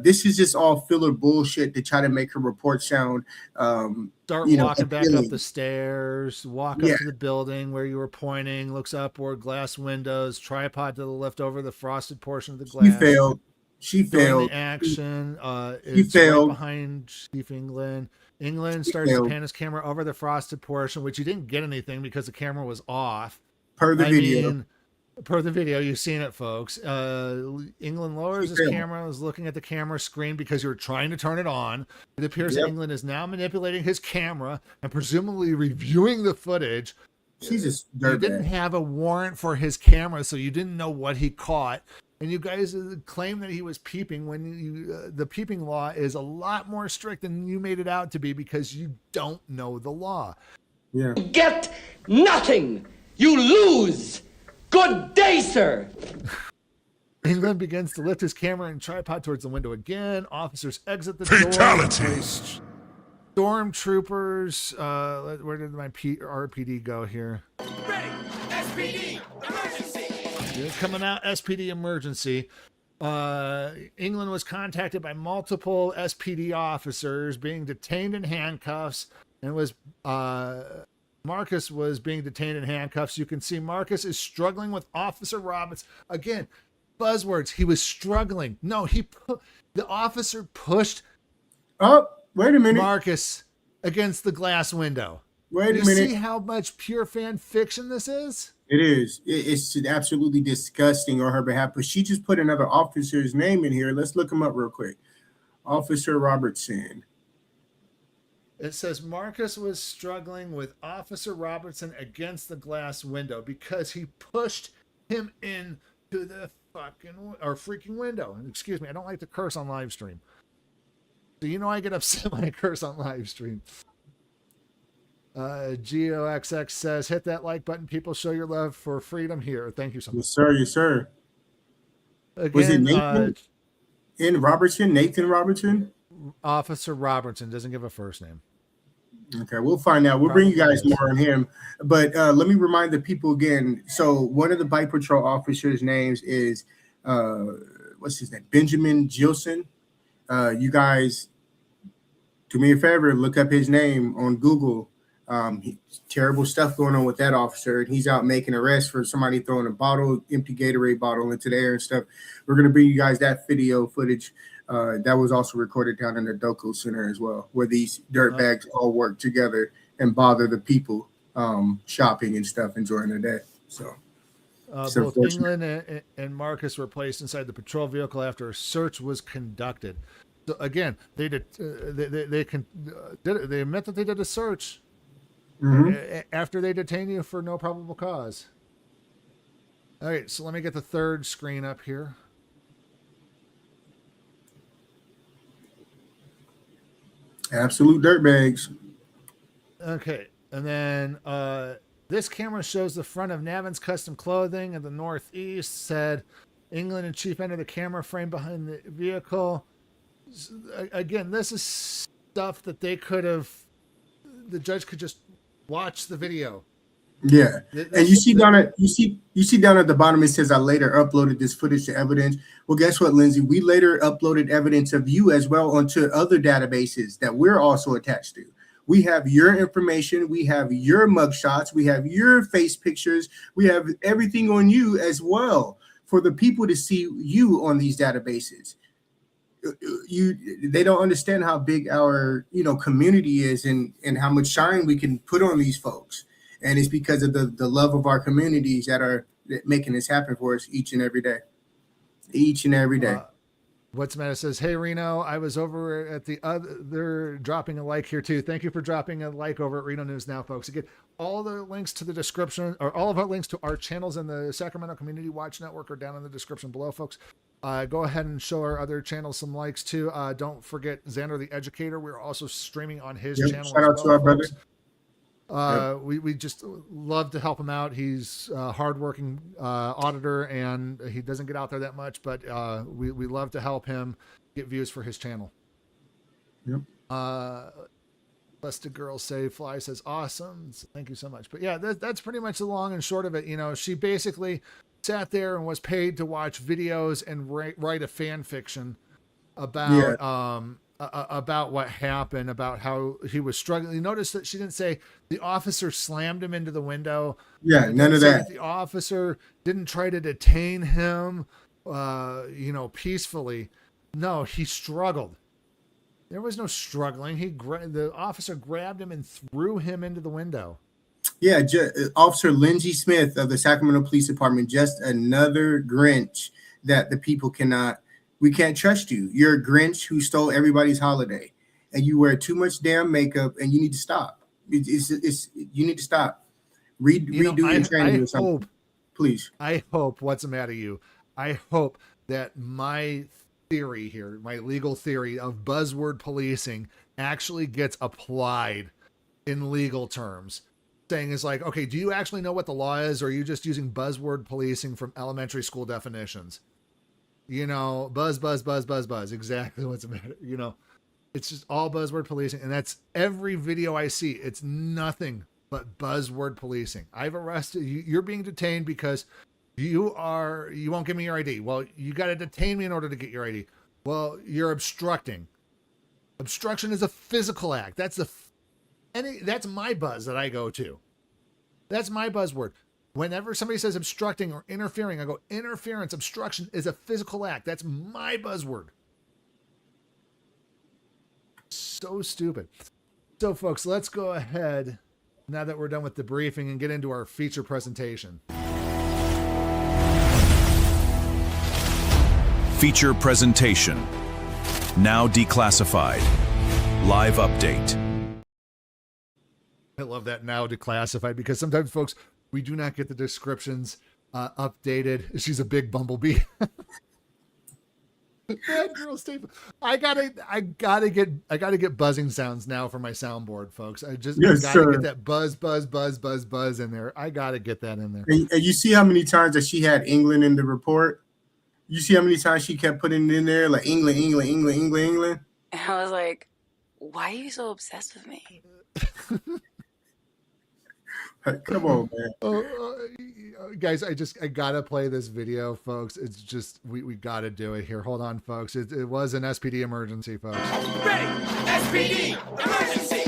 This is just all filler bullshit to try to make her report sound Start walking back up the stairs, walk up to the building where you were pointing, looks upward, glass windows, tripod to the left over the frosted portion of the glass. She During failed. the action, She it's failed. right behind Chief England. England starts to pan his camera over the frosted portion, which he didn't get anything because the camera was off. Per the video. Per the video, you've seen it, folks. England lowers his camera, is looking at the camera screen because you're trying to turn it on. It appears that England is now manipulating his camera and presumably reviewing the footage. She's just You didn't have a warrant for his camera, so you didn't know what he caught. And you guys claim that he was peeping when the peeping law is a lot more strict than you made it out to be because you don't know the law. Yeah. Get nothing. You lose. Good day, sir. England begins to lift his camera and tripod towards the window again. Officers exit the Fatality. door. Stormtroopers. Where did my RPD go here? Ready. SPD. Emergency. You're coming out. SPD emergency. England was contacted by multiple SPD officers being detained in handcuffs and was Marcus was being detained in handcuffs. You can see Marcus is struggling with Officer Roberts. Again, buzzwords. He was struggling. No, the officer pushed wait a minute. Marcus against the glass window. Wait a you minute. See how much pure fan fiction this is? It is. It's absolutely disgusting on her behalf. But she just put another officer's name in here. Let's look him up real quick. Officer Robertson. It says Marcus was struggling with Officer Robertson against the glass window because he pushed him into the freaking window. Excuse me, I don't like to curse on live stream. So you know I get upset when I curse on live stream. GOXX says, hit that like button. People, show your love for freedom here. Thank you so much. Yes, sir. Yes, sir. Again, was it Nathan Robertson? Nathan Robertson? Officer Robertson doesn't give a first name. Okay, we'll find out. We'll bring you guys more on him. But let me remind the people again. So one of the Bike Patrol officers' names is, what's his name? Benjamin Gilson. You guys, do me a favor, look up his name on Google. Terrible stuff going on with that officer. And he's out making arrests for somebody throwing a empty Gatorade bottle into the air and stuff. We're going to bring you guys that video footage. That was also recorded down in the Doko Center as well, where these dirtbags all work together and bother the people shopping and stuff, enjoying their day. So both England and Marcus were placed inside the patrol vehicle after a search was conducted. So again, they admit that they did a search after they detain you for no probable cause. All right, so let me get the third screen up here. Absolute dirtbags. Okay, and then this camera shows the front of Navin's Custom Clothing in the northeast. Said England and Chief enter the camera frame behind the vehicle. Again, this is stuff that they could have. The judge could just watch the video. Yeah, and you see down at the bottom it says I later uploaded this footage to evidence. Well, guess what, Lindsay? We later uploaded evidence of you as well onto other databases that we're also attached to. We have your information, we have your mugshots, we have your face pictures, we have everything on you as well for the people to see you on these databases. They don't understand how big our community is and how much shine we can put on these folks. And it's because of the love of our communities that are making this happen for us each and every day. Each and every day. What's Matter says, hey, Reno, I was over at the other dropping a like here, too. Thank you for dropping a like over at Reno News Now, folks. Again, all the links to the description, or all of our links to our channels in the Sacramento Community Watch Network are down in the description below, folks. Go ahead and show our other channels some likes, too. Don't forget Xander the Educator. We're also streaming on his channel. Shout out to our brother. We just love to help him out. He's a hardworking auditor, and he doesn't get out there that much, but we love to help him get views for his channel. Yep. Busted Girl Save Fly says, awesome. Thank you so much. But yeah, that's pretty much the long and short of it. You know, she basically sat there and was paid to watch videos and write a fan fiction about what happened, about how he was struggling. You notice that she didn't say the officer slammed him into the window. Yeah, none of that. The officer didn't try to detain him, peacefully. No, he struggled. There was no struggling. The officer grabbed him and threw him into the window. Yeah, Officer Lindsey Smith of the Sacramento Police Department, just another Grinch that the people we can't trust you. You're a Grinch who stole everybody's holiday, and you wear too much damn makeup, and you need to stop. You need to stop. Redo your training or something, please. I hope, what's the matter you? I hope that my theory here, my legal theory of buzzword policing actually gets applied in legal terms. Saying is like, okay, do you actually know what the law is, or are you just using buzzword policing from elementary school definitions? You know, buzz, exactly what's the matter. You know, it's just all buzzword policing, and that's every video I see. It's nothing but buzzword policing. I've arrested you. You're being detained because you won't give me your ID. Well, you got to detain me in order to get your ID. Well, you're obstructing. Obstruction is a physical act. That's my buzz that I go to. That's my buzzword. Whenever somebody says obstructing or interfering, I go, interference, obstruction is a physical act. That's my buzzword. So stupid. So, folks, let's go ahead, now that we're done with the briefing, and get into our feature presentation. Feature presentation. Now declassified. Live update. I love that, now declassified, because sometimes, folks, we do not get the descriptions updated. She's a big bumblebee. Bad girl staple. I gotta get buzzing sounds now for my soundboard, folks. I gotta get that buzz in there. I gotta get that in there. And you see how many times that she had England in the report? You see how many times she kept putting it in there, like England. And I was like, why are you so obsessed with me? Come on, man. Guys, I gotta play this video, folks. It's just, we gotta do it here. Hold on, folks. It was an SPD emergency, folks. Ready? SPD emergency.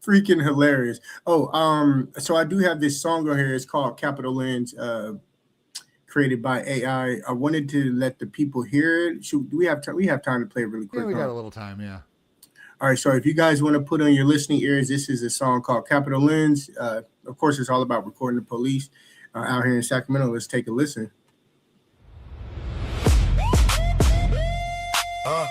Freaking hilarious. So I do have this song on here. It's called Capital Lens, created by AI. I wanted to let the people hear it. Do we have time? We have time to play it really quick. Yeah, we got a little time, yeah. All right, so if you guys want to put on your listening ears, this is a song called Capital Lens. Of course, it's all about recording the police out here in Sacramento. Let's take a listen. I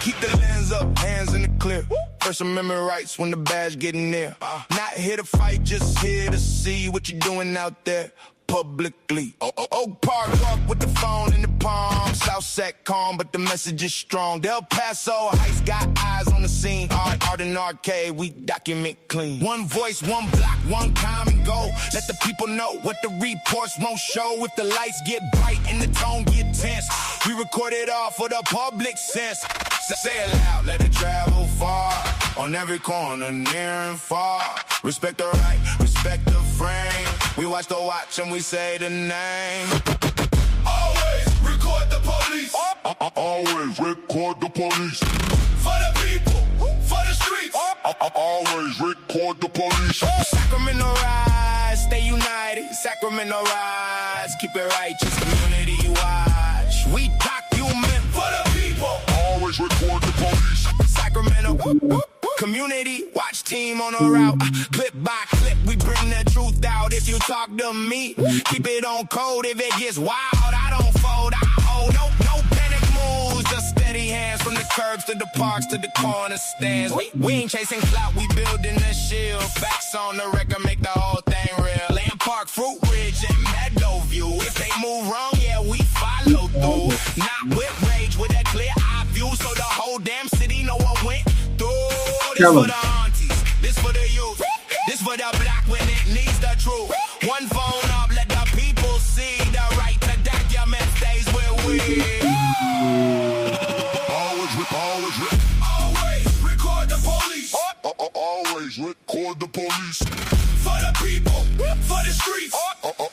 keep the lens up, hands in the clear. First Amendment rights when the badge getting near. Not here to fight, just here to see what you're doing out there publicly. Oak Park walk with the phone in the palm. South Sac calm, but the message is strong. Del Paso Heights got eyes on the scene. Art and arcade, we document clean. One voice, one block, one common goal. Let the people know what the reports won't show. If the lights get bright and the tone get tense, we record it all for the public sense. Say it loud, let it travel far. On every corner, near and far. Respect the right, respect the frame. We watch the watch and we say the name. Always record the police. Always record the police. For the people, for the streets. Always record the police. Sacramento rise, stay united. Sacramento rise, keep it righteous. Community watch. We document for the people. Always record the police. Sacramento Community Watch Team on a route. Clip by clip, we bring the truth out. If you talk to me, keep it on code. If it gets wild, I don't fold. I hold no panic moves, just steady steady hands from the curbs to the parks to the corner stands. We ain't chasing clout, we building a shield. Facts on the record make the whole thing real. Land Park, Fruit Ridge, and Meadow View. If they move wrong, yeah, we follow through. Not with rage, with that clear eye view, so the whole damn city know what went through. This for the aunties, this for the youth, this for the black when it needs the truth. One phone up, let the people see the right to document stays where we. Always record the police. Always record the police. For the people, for the streets.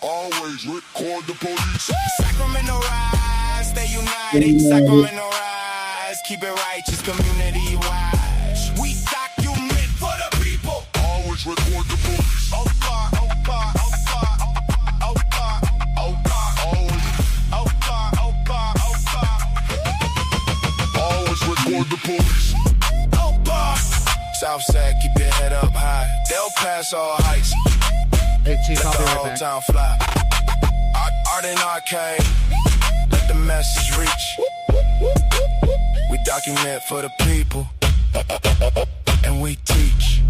Always record the police. Sacramento rise, stay united. Sacramento rise, keep it righteous, community wise. We document for the people. Always record the police. Oh God, oh God, oh God, oh God, oh God, Always. oh God, oh God, oh God. Always record the police. Oh God. Southside, keep your head up high. They'll pass all heights. Hey, Chief, I'll Let be the right whole back. town fly. Art and arcade. Let the message reach. We document for the people. And we teach.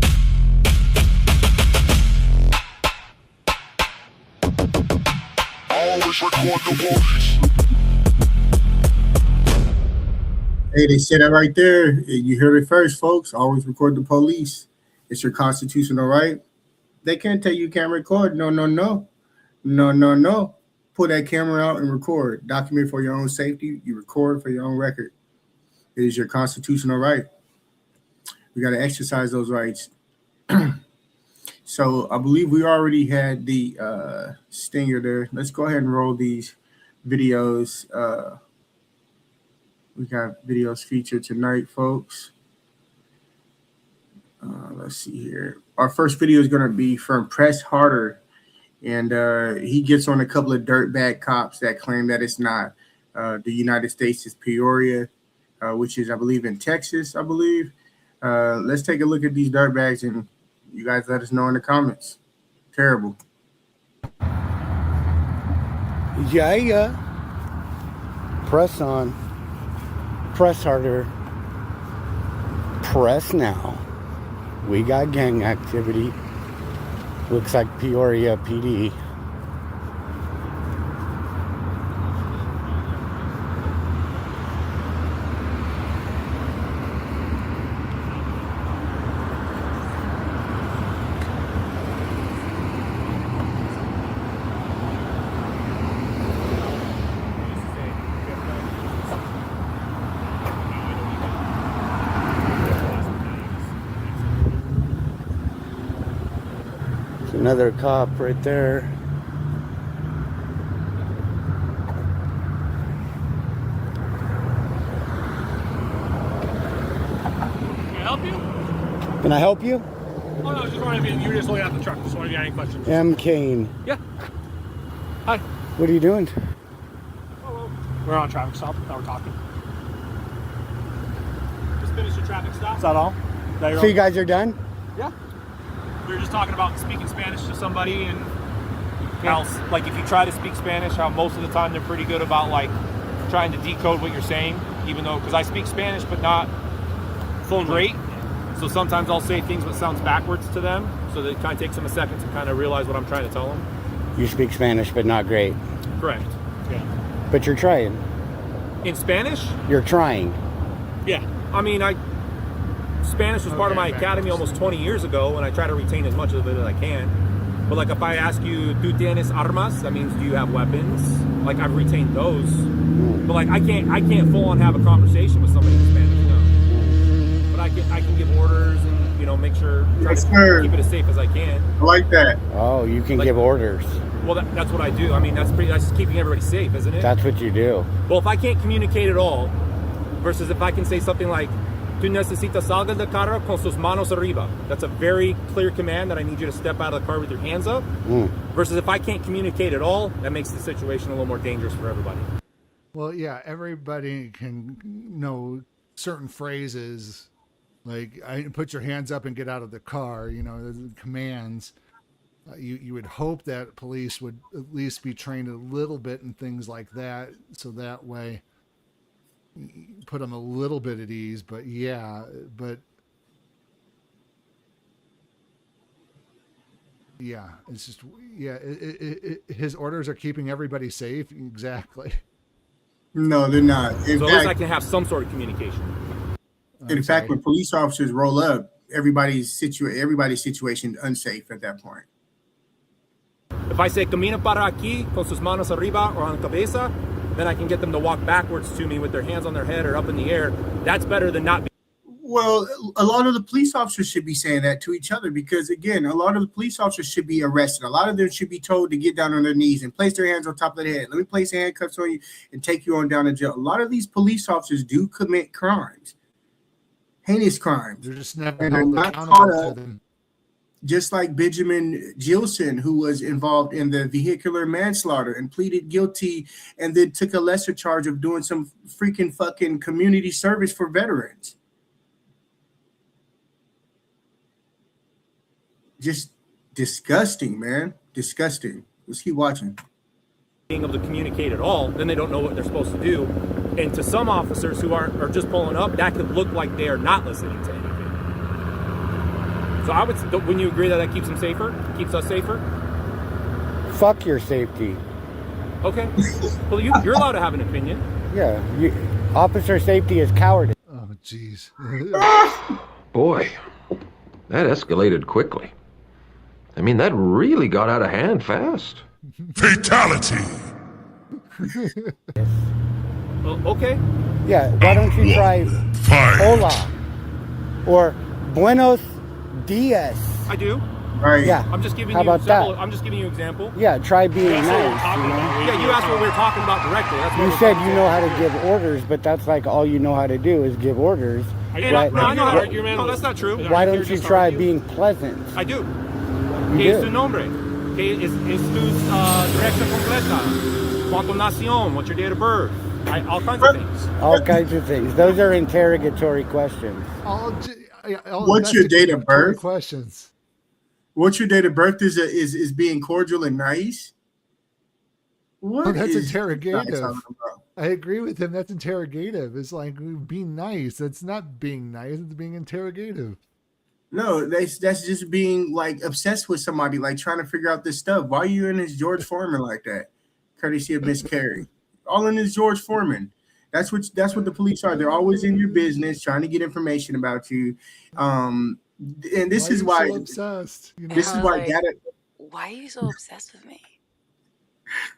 Always record the police. Hey, they said that right there. You heard it first, folks. Always record the police. It's your constitutional right. They can't tell you can't record. No, no, no. No, no, no. Pull that camera out and record. Document for your own safety. You record for your own record. It is your constitutional right. We got to exercise those rights. So I believe we already had the stinger there. Let's go ahead and roll these videos. We got videos featured tonight, folks. Let's see here. Our first video is going to be from Press Harder. And he gets on a couple of dirtbag cops that claim that it's not. The United States is Peoria, which is, I believe, in Texas, I believe. Let's take a look at these dirtbags, and you guys let us know in the comments. Terrible. Yeah. Press on. Press harder. Press now. We got gang activity. Looks like Peoria PD. Another cop right there. Can I help you? Can I help you? Oh no, just wondering if you were just looking at the truck. Just wondering if you had any questions. M. Kane. Yeah. Hi. What are you doing? Hello. We're on a traffic stop. Now we're talking. Just finished your traffic stop. Is that all? So you guys are done? Yeah. We were just talking about speaking Spanish to somebody and how, like, if you try to speak Spanish, how most of the time they're pretty good about, like, trying to decode what you're saying, even though, because I speak Spanish, but not full great. So sometimes I'll say things that sounds backwards to them, so that it kind of takes them a second to kind of realize what I'm trying to tell them. You speak Spanish, but not great. Correct. Yeah. But you're trying. In Spanish? You're trying. Yeah. I mean, Spanish was part of my academy almost 20 years ago, and I try to retain as much of it as I can. But like, if I ask you, "Tu tienes armas?" that means, do you have weapons? Like, I've retained those. But like, I can't full on have a conversation with somebody in Spanish, no. But I can give orders and, you know, make sure, try to keep it as safe as I can. I like that. Oh, you can give orders. Well, that's what I do. I mean, that's just keeping everybody safe, isn't it? That's what you do. Well, if I can't communicate at all, versus if I can say something like, "Tu necesitas salga del carro con sus manos arriba." That's a very clear command that I need you to step out of the car with your hands up. Versus if I can't communicate at all, that makes the situation a little more dangerous for everybody. Well, yeah, everybody can know certain phrases, like put your hands up and get out of the car, you know, the commands. You would hope that police would at least be trained a little bit in things like that, so that way put them a little bit at ease, but yeah, it's just, his orders are keeping everybody safe. Exactly. No, they're not. So at least I can have some sort of communication. In fact, when police officers roll up, everybody's situation unsafe at that point. If I say camina para aquí con sus manos arriba or on la cabeza, then I can get them to walk backwards to me with their hands on their head or up in the air. That's better than not. Well, a lot of the police officers should be saying that to each other because, again, a lot of the police officers should be arrested. A lot of them should be told to get down on their knees and place their hands on top of their head. Let me place handcuffs on you and take you on down to jail. A lot of these police officers do commit crimes, heinous crimes. They're just never and held not accountable caught to up. them. Just like Benjamin Gilson, who was involved in the vehicular manslaughter and pleaded guilty and then took a lesser charge of doing some freaking fucking community service for veterans. Just disgusting, man. Disgusting. Let's keep watching. Being able to communicate at all, then they don't know what they're supposed to do. And to some officers who are just pulling up, that could look like they are not listening to anything. So I would, wouldn't you agree that keeps them safer? Keeps us safer? Fuck your safety. Okay. Well, you're allowed to have an opinion. Yeah. Officer safety is cowardice. Oh, jeez. Boy, that escalated quickly. I mean, that really got out of hand fast. Fatality. Okay. Yeah, why don't you try hola or buenos dias? I do. Right. Yeah. I'm just giving How you about several, that? I'm just giving you an example. Yeah, try being That's what we're nice. talking about. Yeah, you asked what we were talking about directly. That's what You we're said talking you know about. how to give orders, but that's like all you know how to do is give orders. And I know how to, no, that's not true. Why don't you try being pleasant? I do. You ¿Qué es do. tu nombre? ¿Qué es tu dirección completa? ¿Cuánto nación? What's your date of birth? All kinds of things. All kinds of things. Those are interrogatory questions. What's your date of birth? Questions. What's your date of birth is being cordial and nice? What Oh, that's is interrogative. that talking about? I agree with him. That's interrogative. It's like being nice. That's not being nice. It's being interrogative. No, that's just being like obsessed with somebody, like trying to figure out this stuff. Why are you in this George Foreman like that? Courtesy of Miss Carey. All in this George Foreman. That's what the police are. They're always in your business, trying to get information about you. And this is why so obsessed. You know? This is why data. Why are you so obsessed with me?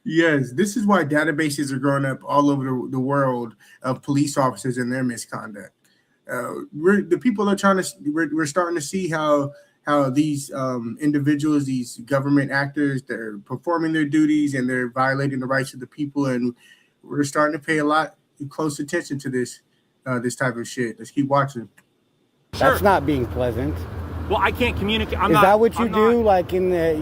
Yes, this is why databases are growing up all over the world of police officers and their misconduct. The people are trying to. We're starting to see how these individuals, these government actors, they're performing their duties and they're violating the rights of the people, and we're starting to pay a lot close attention to this type of shit. Let's keep watching. That's not being pleasant. Well, I can't communicate. Is that what you do? Like in the,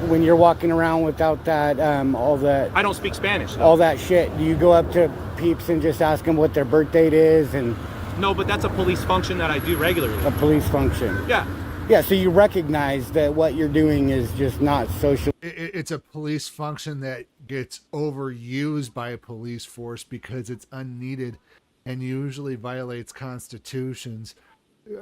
when you're walking around without that, all that. I don't speak Spanish. Though. All that shit. Do you go up to peeps and just ask them what their birth date is? And no, but that's a police function that I do regularly. A police function. Yeah. Yeah, so you recognize that what you're doing is just not social. It's a police function that gets overused by a police force because it's unneeded and usually violates constitutions.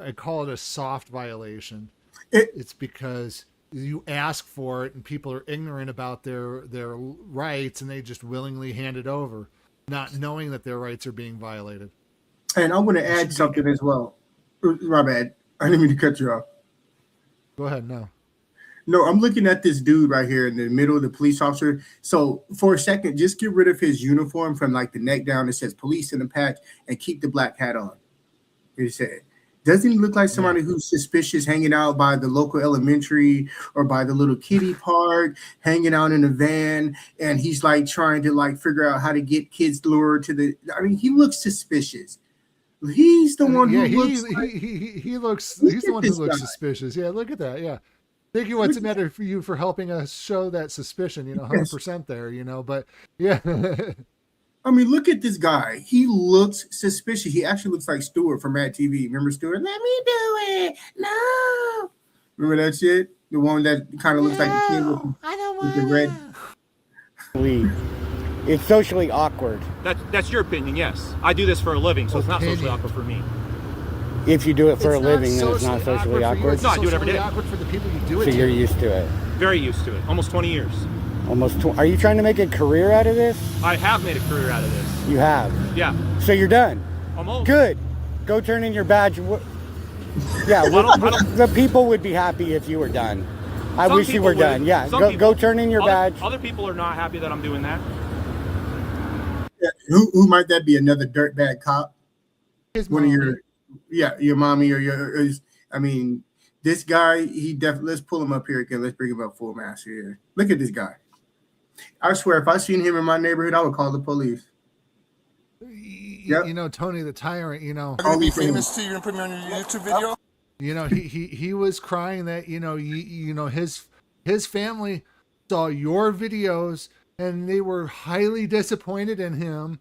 I call it a soft violation. It's because you ask for it and people are ignorant about their rights and they just willingly hand it over, not knowing that their rights are being violated. And I want to add something as well. My bad. I didn't mean to cut you off. Go ahead. No, I'm looking at this dude right here in the middle, the police officer. So for a second, just get rid of his uniform from like the neck down. It says police in the patch and keep the black hat on. It said, doesn't he look like somebody who's suspicious hanging out by the local elementary or by the little kiddie park, hanging out in a van, and he's like trying to like figure out how to get kids lured to the. I mean, he looks suspicious. He's the one who looks. He's the one who looks suspicious. Yeah, look at that. Yeah, thank you. What's the matter for you for helping us show that suspicion? 100% there. But yeah. I mean, look at this guy. He looks suspicious. He actually looks like Stewart from Mad TV. Remember Stewart? Let me do it. No. Remember that shit? The one that kind of looks like the kid with the red. It's socially awkward. That's your opinion, yes. I do this for a living, so it's not socially awkward for me. If you do it for a living, then it's not socially awkward. No, I do it every day. Awkward for the people you do it So to. you're used to it. Very used to it. Almost 20 years. Are you trying to make a career out of this? I have made a career out of this. You have? Yeah. So you're done? Almost. Good. Go turn in your badge. Yeah, the people would be happy if you were done. I wish you were done. Yeah, go turn in your badge. Other people are not happy that I'm doing that. Yeah. Who might that be? Another dirtbag cop? One of your mommy or your. I mean, this guy. He definitely. Let's pull him up here again. Let's bring him up full mass here. Look at this guy. I swear, if I seen him in my neighborhood, I would call the police. Yep. You know, Tony the Tyrant, you know. I'm going to be famous too. You're going to put me on your YouTube video? You know, he was crying that, you know, his family saw your videos and they were highly disappointed in him.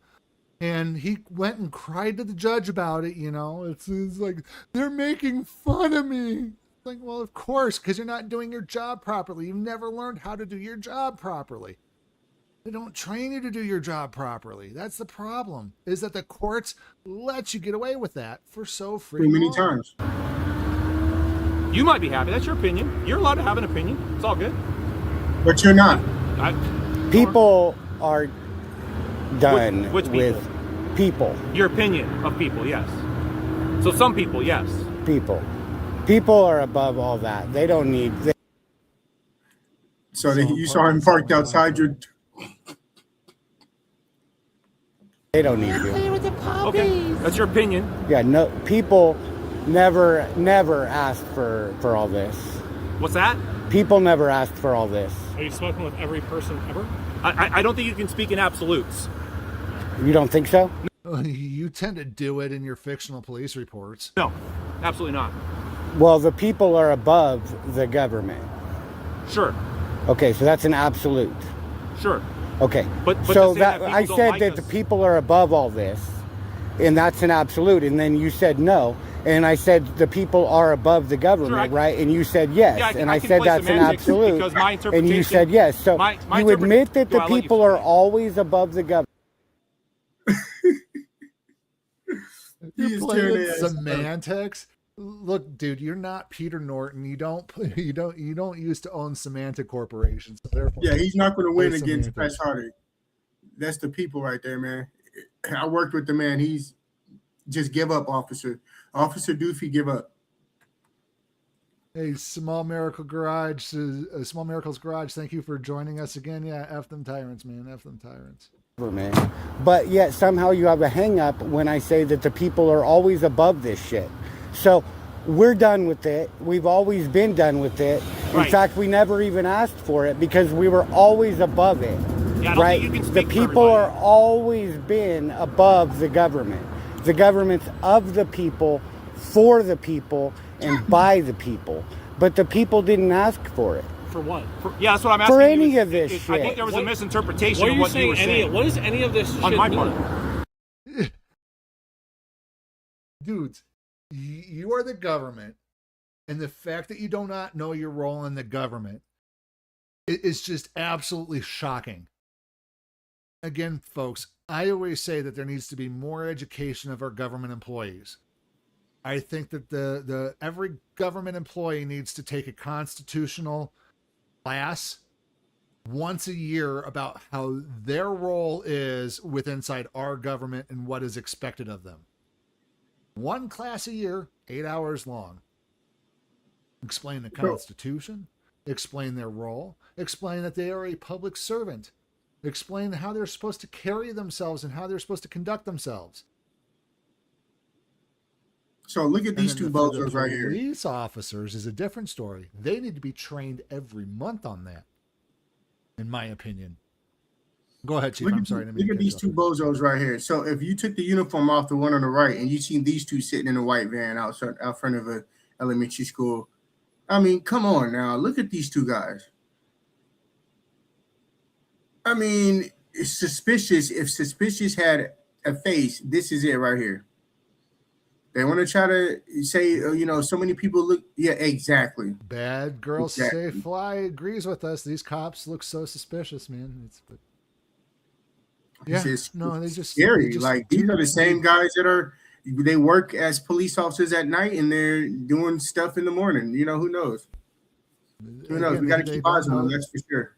And he went and cried to the judge about it, you know. It's like, they're making fun of me. Like, well, of course, because you're not doing your job properly. You've never learned how to do your job properly. They don't train you to do your job properly. That's the problem, is that the courts let you get away with that for so freaking Too many long. times. You might be happy. That's your opinion. You're allowed to have an opinion. It's all good. But you're not. People are done which with people. Your opinion of people, yes. So some people, yes. People are above all that. They don't need. So you saw him parked outside your. They don't need you. Okay, that's your opinion. Yeah, no. People never asked for all this. What's that? People never asked for all this. Are you smoking with every person ever? I don't think you can speak in absolutes. You don't think so? You tend to do it in your fictional police reports. No, absolutely not. Well, the people are above the government. Sure. Okay, so that's an absolute. Sure. Okay. But so that I said that the people are above all this, and that's an absolute. And then you said no, and I said the people are above the government, right? And you said yes, and I said that's an absolute. Because my interpretation, and you said yes. So you admit that the people are always above the government. You're playing semantics. Look, dude, you're not Peter Norton. You don't used to own Samantha Corporation. So therefore, yeah, he's not going to win against Press Hardy. That's the people right there, man. I worked with the man. He's just give up, officer. Officer Doofy, give up. Hey, Small Miracles Garage. Thank you for joining us again. Yeah, F them tyrants, man. F them tyrants. But yet somehow you have a hang up when I say that the people are always above this shit. So we're done with it. We've always been done with it. In fact, we never even asked for it because we were always above it. Yeah, I don't think you can speak the people are always been above the government. The government's of the people, for the people, and by the people. But the people didn't ask for it. For what? Yeah, that's what I'm asking. For any of this shit. I think there was a misinterpretation of what you were saying. What is any of this shit on my mean? part? Dudes, you are the government, and the fact that you do not know your role in the government is just absolutely shocking. Again, folks, I always say that there needs to be more education of our government employees. I think that every government employee needs to take a constitutional class once a year about how their role is inside our government and what is expected of them. One class a year, 8 hours long. Explain the Constitution, explain their role, explain that they are a public servant, explain how they're supposed to carry themselves and how they're supposed to conduct themselves. So look at these two bozos right here. Police officers is a different story. They need to be trained every month on that, in my opinion. Go ahead, Chief. I'm sorry. Look at these two bozos right here. So if you took the uniform off the one on the right and you seen these two sitting in a white van out front of a elementary school, I mean, come on now. Look at these two guys. I mean, it's suspicious. If suspicious had a face, this is it right here. They want to try to say, so many people look. Yeah, exactly. Bad girls say fly agrees with us. These cops look so suspicious, man. Yeah, It's no, they just scary. they just Like these are the same guys that they work as police officers at night and they're doing stuff in the morning. You know, who knows? Who knows? Again, We got to they keep don't eyes on them. know- That's for sure.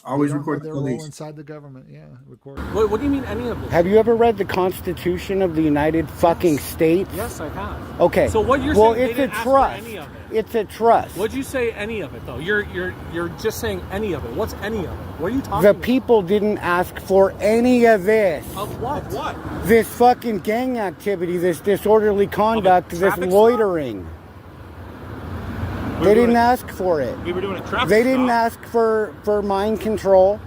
They Always don't know record the their role police. inside the government. Yeah, record. What do you mean any of it? Have you ever read the Constitution of the United fucking States? Yes, I have. Okay. So what you're well, saying? it's They a didn't ask for trust. any of it. It's a trust. What'd you say? Any of it though? You're just saying any of it. What's any of it? What are you talking The about? people didn't ask for any of this. Of what? What? This fucking gang activity, this disorderly conduct, this traffic loitering. They didn't ask for it. We were doing a traffic They didn't stop. ask for mind control.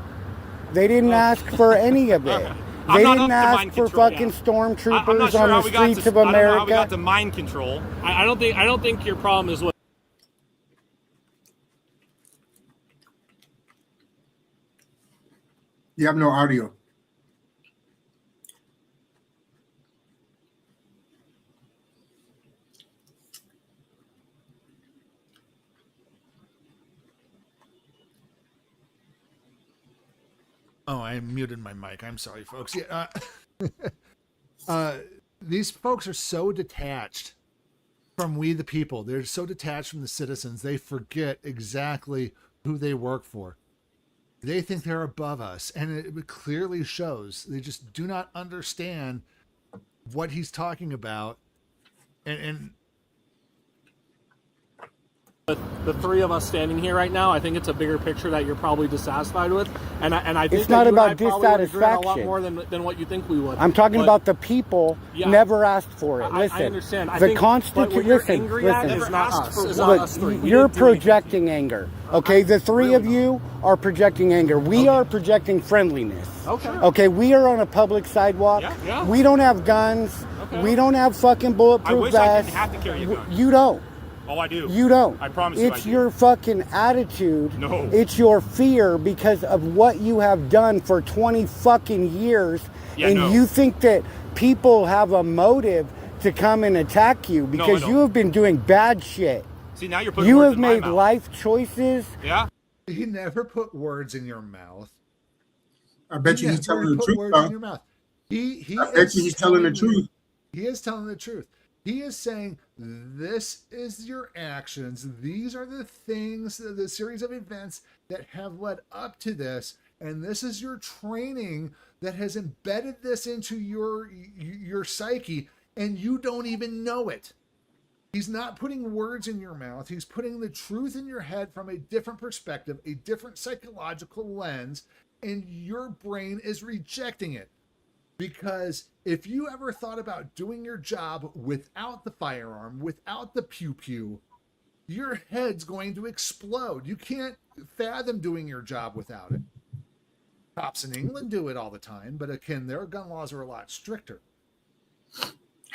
They didn't ask for any of it. They didn't ask for fucking stormtroopers on the streets of I don't know how we America. got to mind control. I don't think your problem is what. You have no audio. Oh, I muted my mic. I'm sorry, folks. Yeah, these folks are so detached from we the people. They're so detached from the citizens. They forget exactly who they work for. They think they're above us, and it clearly shows. They just do not understand what he's talking about, and The three of us standing here right now, I think it's a bigger picture that you're probably dissatisfied with, and I think It's that not you and about I probably would agree on a lot dissatisfaction. more than what you think we would. I'm talking But- about the people Yeah. never asked for it. Listen, I understand. I the think, but Constitution. what you're Listen, angry at listen. is not us. Is Look, not us three. We you're didn't do anything. projecting anger. Okay, the three of you are projecting anger. We are projecting friendliness. Okay. Okay, we are on a public sidewalk. Yeah. We don't have guns. Okay. We don't have fucking bulletproof I wish I vests. didn't have to carry a gun. You don't. Oh, I do. You don't. I promise you I It's do. your fucking attitude. No. It's your fear because of what you have done for 20 fucking years. Yeah, and no. you think that people have a motive to come and attack you I because don't. you have been doing bad shit. See, now you're putting You words have in my made mouth. life choices. Yeah. he never put words in your mouth. I bet you He he's never telling the put truth, words in though. your mouth. He I bet is you he's telling the you- truth. He is telling the truth. He is saying, this is your actions. These are the things, the series of events that have led up to this. And this is your training that has embedded this into your psyche, and you don't even know it. He's not putting words in your mouth. He's putting the truth in your head from a different perspective, a different psychological lens, and your brain is rejecting it. Because if you ever thought about doing your job without the firearm, without the pew-pew, your head's going to explode. You can't fathom doing your job without it. Cops in England do it all the time, but again, their gun laws are a lot stricter.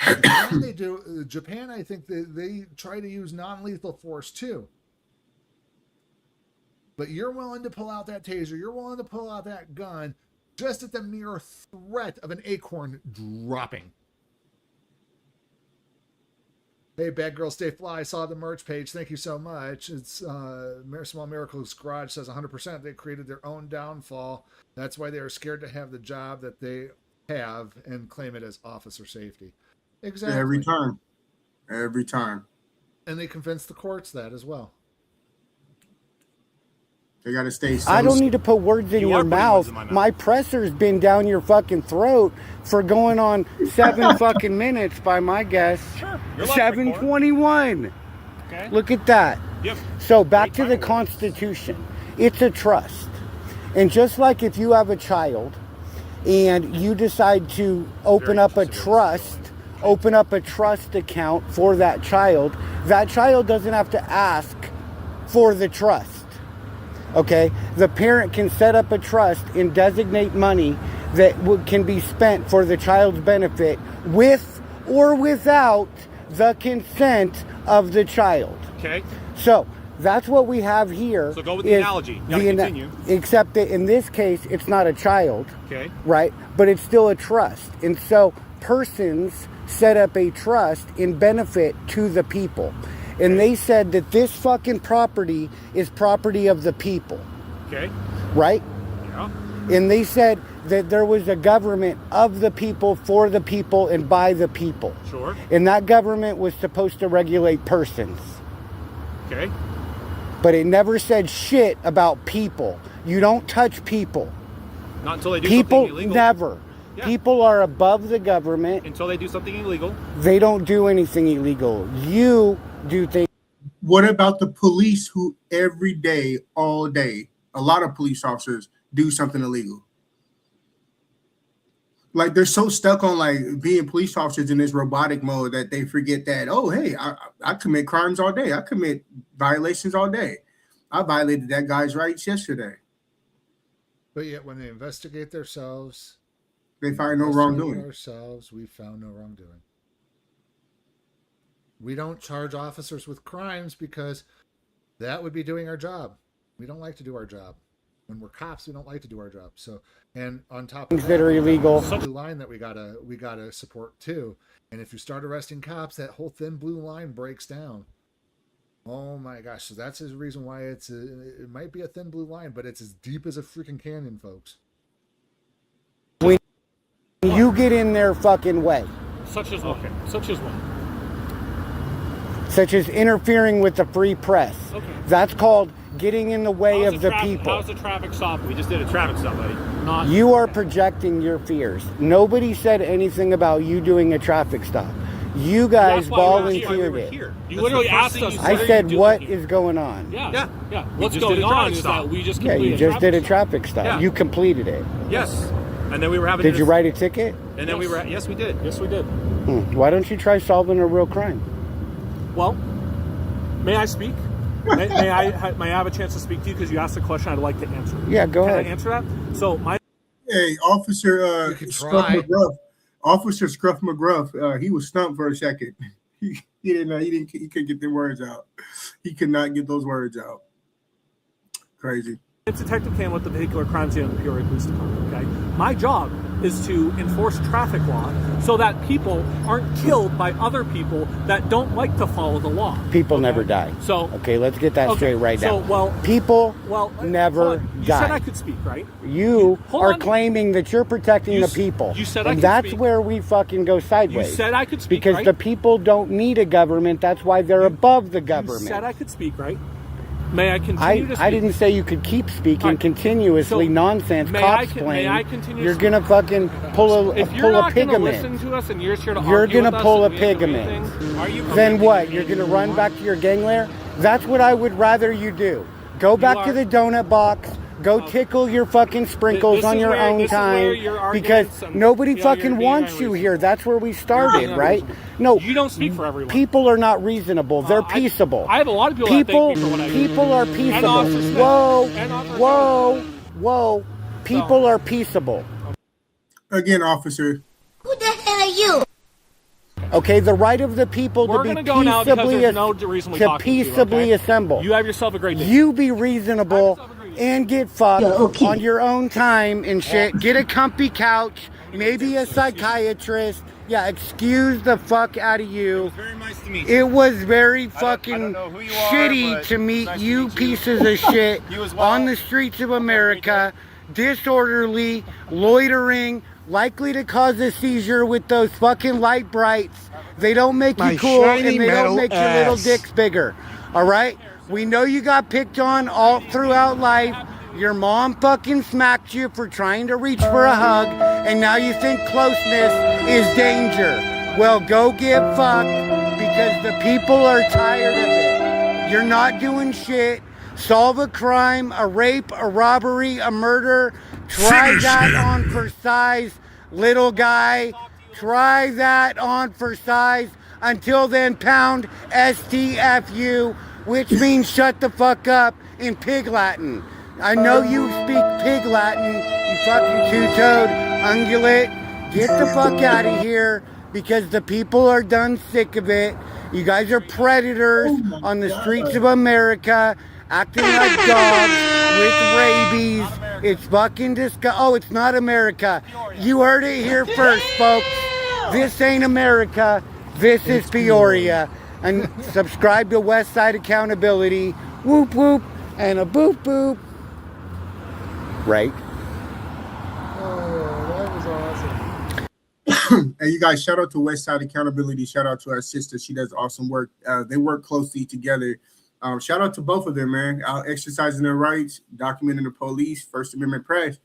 Japan, they do. Japan, I think they try to use non-lethal force too. But you're willing to pull out that taser, you're willing to pull out that gun, just at the mere threat of an acorn dropping. Hey, Bad Girl Stay Fly, saw the merch page. Thank you so much. It's Small Miracles Garage says 100% they created their own downfall. That's why they are scared to have the job that they have and claim it as officer safety. Exactly. Every time. Every time. And they convince the courts that as well. They got to stay. I don't need to put words in your mouth. My presser's been down your fucking throat for going on 7 fucking minutes by my guess. Sure. You're 7:21. Okay. Look at that. Yep. So back to the Constitution. It's a trust. And just like if you have a child and you decide to open up a trust account for that child doesn't have to ask for the trust. Okay, the parent can set up a trust and designate money that can be spent for the child's benefit with or without the consent of the child. Okay. So that's what we have here. So go with the analogy. You gotta continue. Except that in this case, it's not a child. Okay. Right? But it's still a trust. And so persons set up a trust in benefit to the people. And they said that this fucking property is property of the people. Okay. Right? Yeah. And they said that there was a government of the people, for the people, and by the people. Sure. And that government was supposed to regulate persons. Okay. But it never said shit about people. You don't touch people. Not until they do People something illegal. never. Yeah. People are above the government. Until they do something illegal. They don't do anything illegal. You do things. What about the police who every day, all day, a lot of police officers do something illegal? Like they're so stuck on like being police officers in this robotic mode that they forget that, oh, hey, I commit crimes all day. I commit violations all day. I violated that guy's rights yesterday. But yet when they investigate themselves, they find no wrongdoing. Ourselves, we found no wrongdoing. We don't charge officers with crimes because that would be doing our job. We don't like to do our job. When we're cops, we don't like to do our job. So, and on top of that are illegal, blue line that we gotta support too. And if you start arresting cops, that whole thin blue line breaks down. Oh my gosh! So that's the reason why it might be a thin blue line, but it's as deep as a freaking canyon, folks. When you get in their fucking way, Such as what? Such as what? such as interfering with the free press, that's called getting in the way of the people. How's the traffic stop? We just did a traffic stop, buddy. Not. You are projecting your fears. Nobody said anything about you doing a traffic stop. You guys volunteered it. You literally asked us. I said, what is going on? Yeah. What's going on is that we just completed you just did a traffic stop. Yeah. You completed it. Yes. And then we were having. Did you write a ticket? And then we were. Yes, we did. Yes, we did. Why don't you try solving a real crime? Well, may I speak? may I have a chance to speak to you because you asked a question I'd like to answer? Yeah, go ahead. Can I answer that? So my. Hey, Officer Scruff McGruff. Officer Scruff McGruff. He was stumped for a second. He didn't know. He couldn't get the words out. He could not get those words out. Crazy. It's Detective Cam with the Vehicular Crimes Unit of the Peoria Police Department, okay? My job is to enforce traffic law so that people aren't killed by other people that don't like to follow the law. People never die. So okay, let's get that straight right now. Well, people never you die. said I could speak, right? You are claiming that you're protecting the people. You said I and could that's speak. where we fucking go sideways. You said I could speak, because right? the people don't need a government. That's why they're above the government. You said I could speak, right? May I continue to speak? I didn't say you could keep speaking continuously nonsense, cops playing. May I continue? You're gonna fucking pull a if you're not pigament. gonna listen to us and you're here to You're argue gonna with pull a us and we have to read pigament. things, Then what? You're gonna run back to your gang lair? That's what I would rather you do. Go back to the donut box. Go tickle your fucking sprinkles on your own time because nobody fucking wants you here. That's where we started, right? No, you don't speak for everyone. People are not reasonable. They're peaceable. I have a lot of people that thank me for what I do. People are peaceable. Whoa. People are peaceable. Again, officer. Who the hell are you? Okay, the right of the people We're to be gonna go now because peaceably, there's no reason we talk to you, okay? assemble. You have yourself a great day. You be reasonable and get fucked on your own time and shit. Get a comfy couch, maybe a psychiatrist. Yeah, excuse the fuck out of you. It was very nice to meet you. It was very fucking shitty to meet you pieces of shit on the streets of America. Disorderly, loitering, likely to cause a seizure with those fucking light brights. They don't make you cool and they don't make your little dicks bigger. All right? We know you got picked on all throughout life. Your mom fucking smacked you for trying to reach for a hug, and now you think closeness is danger. Well, go get fucked because the people are tired of it. You're not doing shit. Solve a crime, a rape, a robbery, a murder. Try that on for size, little guy. Try that on for size. Until then, pound STFU, which means shut the fuck up in Pig Latin. I know you speak Pig Latin, you fucking two-toed ungulate. Get the fuck out of here because the people are done sick of it. You guys are predators on the streets of America, acting like dogs with rabies. It's fucking disgusting. Oh, it's not America. You heard it here first, folks. This ain't America. This is Peoria. And subscribe to West Side Accountability. Whoop whoop and a boop boop. Right? And you guys, shout out to Westside Accountability. Shout out to our sister. She does awesome work. They work closely together. Shout out to both of them, man. Exercising their rights, documenting the police, First Amendment press.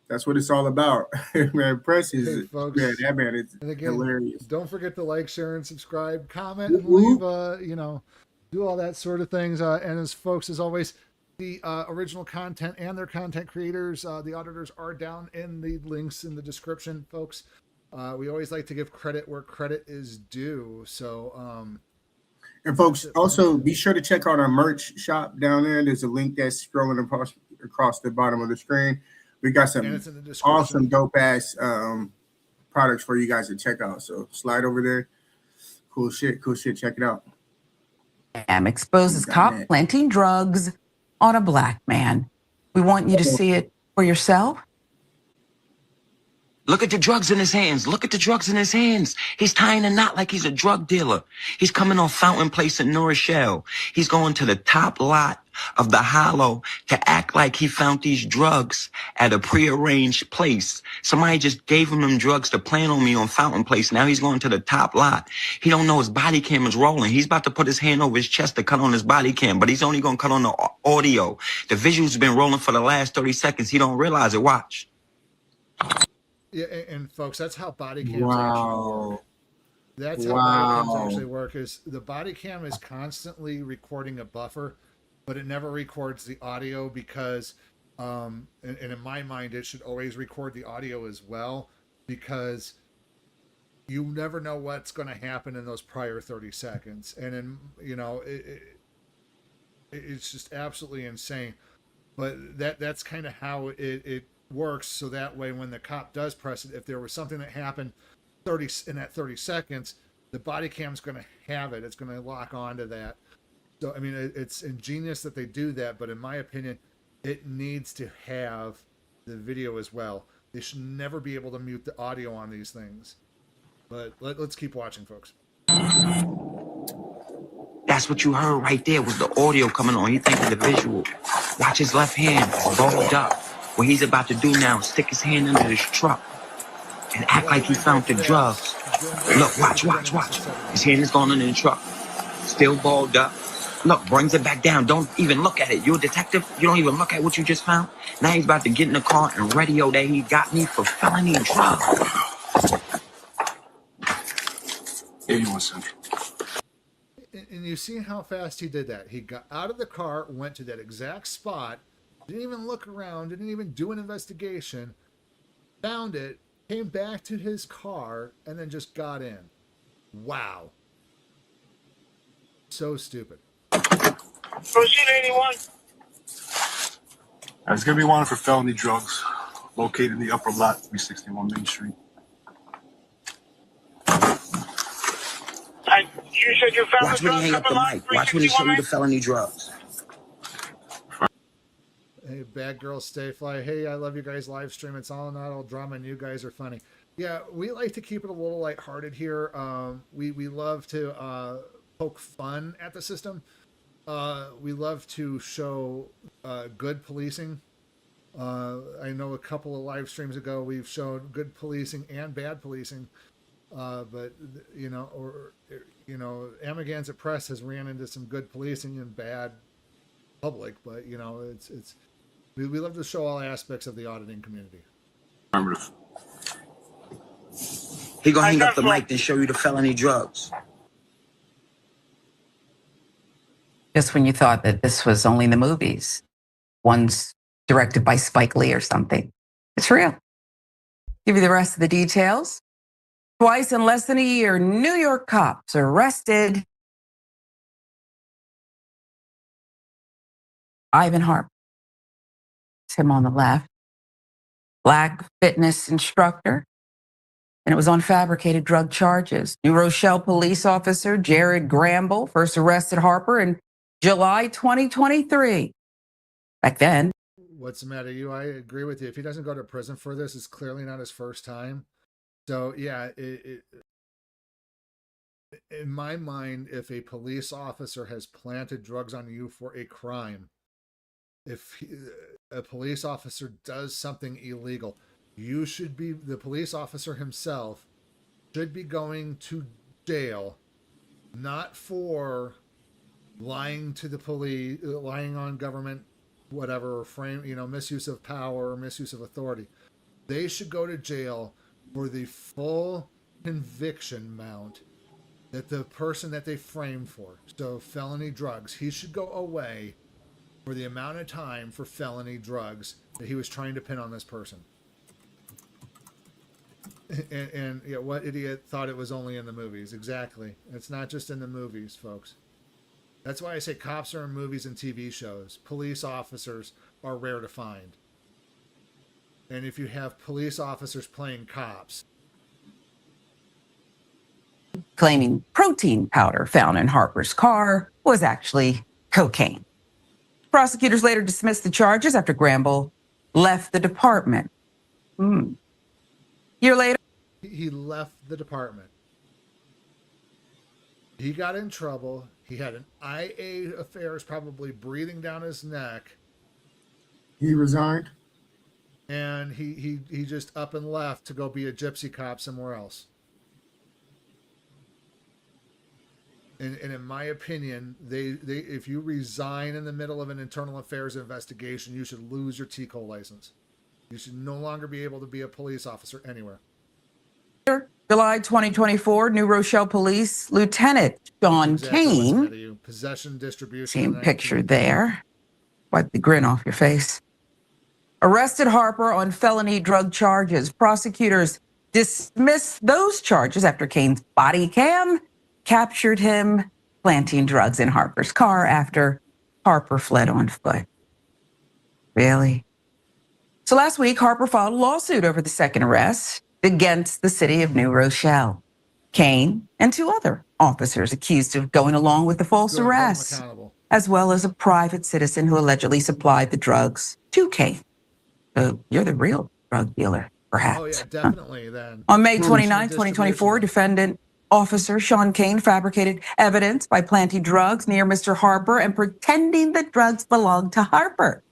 That's what it's all about. Man, press is, folks, man, that man is hilarious. Don't forget to like, share, and subscribe, comment, and leave, do all that sort of things. And as folks, as always, the original content and their content creators, the auditors, are down in the links in the description, folks. We always like to give credit where credit is due. So, and folks, also be sure to check out our merch shop down there. There's a link that's scrolling across the bottom of the screen. We got some awesome, dope ass products for you guys to check out. So slide over there. Cool shit. Check it out. Exposes cop planting drugs on a black man. We want you to see it for yourself. Look at the drugs in his hands. Look at the drugs in his hands. He's tying a knot like he's a drug dealer. He's coming off Fountain Place in New Rochelle. He's going to the top lot of the Hollow to act like he found these drugs at a prearranged place. Somebody just gave him them drugs to plan on me on Fountain Place. Now he's going to the top lot. He don't know his body cam is rolling. He's about to put his hand over his chest to cut on his body cam, but he's only going to cut on the audio. The visuals have been rolling for the last 30 seconds. He don't realize it. Watch. Yeah, and folks, that's how body cams actually work. That's how body cams actually work. Is the body cam is constantly recording a buffer, but it never records the audio because, and in my mind, it should always record the audio as well, because you never know what's going to happen in those prior 30 seconds. And in, it's just absolutely insane. But that's kind of how it works, so that way when the cop does press it, if there was something that happened in that 30 seconds, the body cam's going to have it. It's going to lock onto that. So I mean, it's ingenious that they do that, but in my opinion, it needs to have the video as well. They should never be able to mute the audio on these things. But let's keep watching, folks. That's what you heard right there, was the audio coming on. You think of the visual. Watch his left hand balled up. What he's about to do now is stick his hand under his truck and act like he found the drugs. Look, watch. His hand is gone under the truck. Still balled up. Look, brings it back down. Don't even look at it. You're a detective. You don't even look at what you just found. Now he's about to get in the car and radio that he got me for felony drugs. 81 Central. And you see how fast he did that. He got out of the car, went to that exact spot, didn't even look around, didn't even do an investigation, found it, came back to his car, and then just got in. Wow. So stupid. Proceed 81. It's going to be wanted for felony drugs, located in the upper lot, 361 Main Street. You said you found Watch when he hang up the mic. Watch when he show you the felony drugs. Hey, bad girl, stay fly. Hey, I love you guys live stream. It's all not all drama, and you guys are funny. Yeah, we like to keep it a little lighthearted here. We love to poke fun at the system. We love to show good policing. I know a couple of live streams ago we've shown good policing and bad policing. But Amagansett Press has ran into some good policing and bad public. But it's we love to show all aspects of the auditing community. He gonna hang up the mic and show you the felony drugs. Just when you thought that this was only the movies, one's directed by Spike Lee or something. It's real. Give you the rest of the details. Twice in less than a year, New York cops arrested Ivan Harper. It's him on the left. Black fitness instructor. And it was on fabricated drug charges. New Rochelle police officer Jared Gramble first arrested Harper in July 2023. Back then. What's the matter? I agree with you. If he doesn't go to prison for this, it's clearly not his first time. So, yeah, in my mind, if a police officer has planted drugs on you for a crime, if a police officer does something illegal, the police officer himself should be going to jail, not for lying to the police, lying on government, whatever, misuse of power or misuse of authority. They should go to jail for the full conviction amount that the person that they framed for. So felony drugs, he should go away for the amount of time for felony drugs that he was trying to pin on this person. And what idiot thought it was only in the movies? Exactly. It's not just in the movies, folks. That's why I say cops are in movies and TV shows. Police officers are rare to find. And if you have police officers playing cops. Claiming protein powder found in Harper's car was actually cocaine. Prosecutors later dismissed the charges after Gramble left the department. Year later, he left the department. He got in trouble. He had an IA affairs probably breathing down his neck. He resigned. And he just up and left to go be a gypsy cop somewhere else. And in my opinion, they if you resign in the middle of an internal affairs investigation, you should lose your TCO license. You should no longer be able to be a police officer anywhere. July 2024, New Rochelle Police Lieutenant Sean Kane, possession, distribution. same picture there. Wipe the grin off your face. Arrested Harper on felony drug charges. Prosecutors dismissed those charges after Kane's body cam captured him planting drugs in Harper's car after Harper fled on foot. Really? So last week, Harper filed a lawsuit over the second arrest against the city of New Rochelle. Kane and two other officers accused of going along with the false arrest, as well as a private citizen who allegedly supplied the drugs to Kane. So you're the real drug dealer, perhaps. Oh, yeah, definitely then. On May 29, 2024, defendant officer Sean Kane fabricated evidence by planting drugs near Mr. Harper and pretending the drugs belonged to Harper,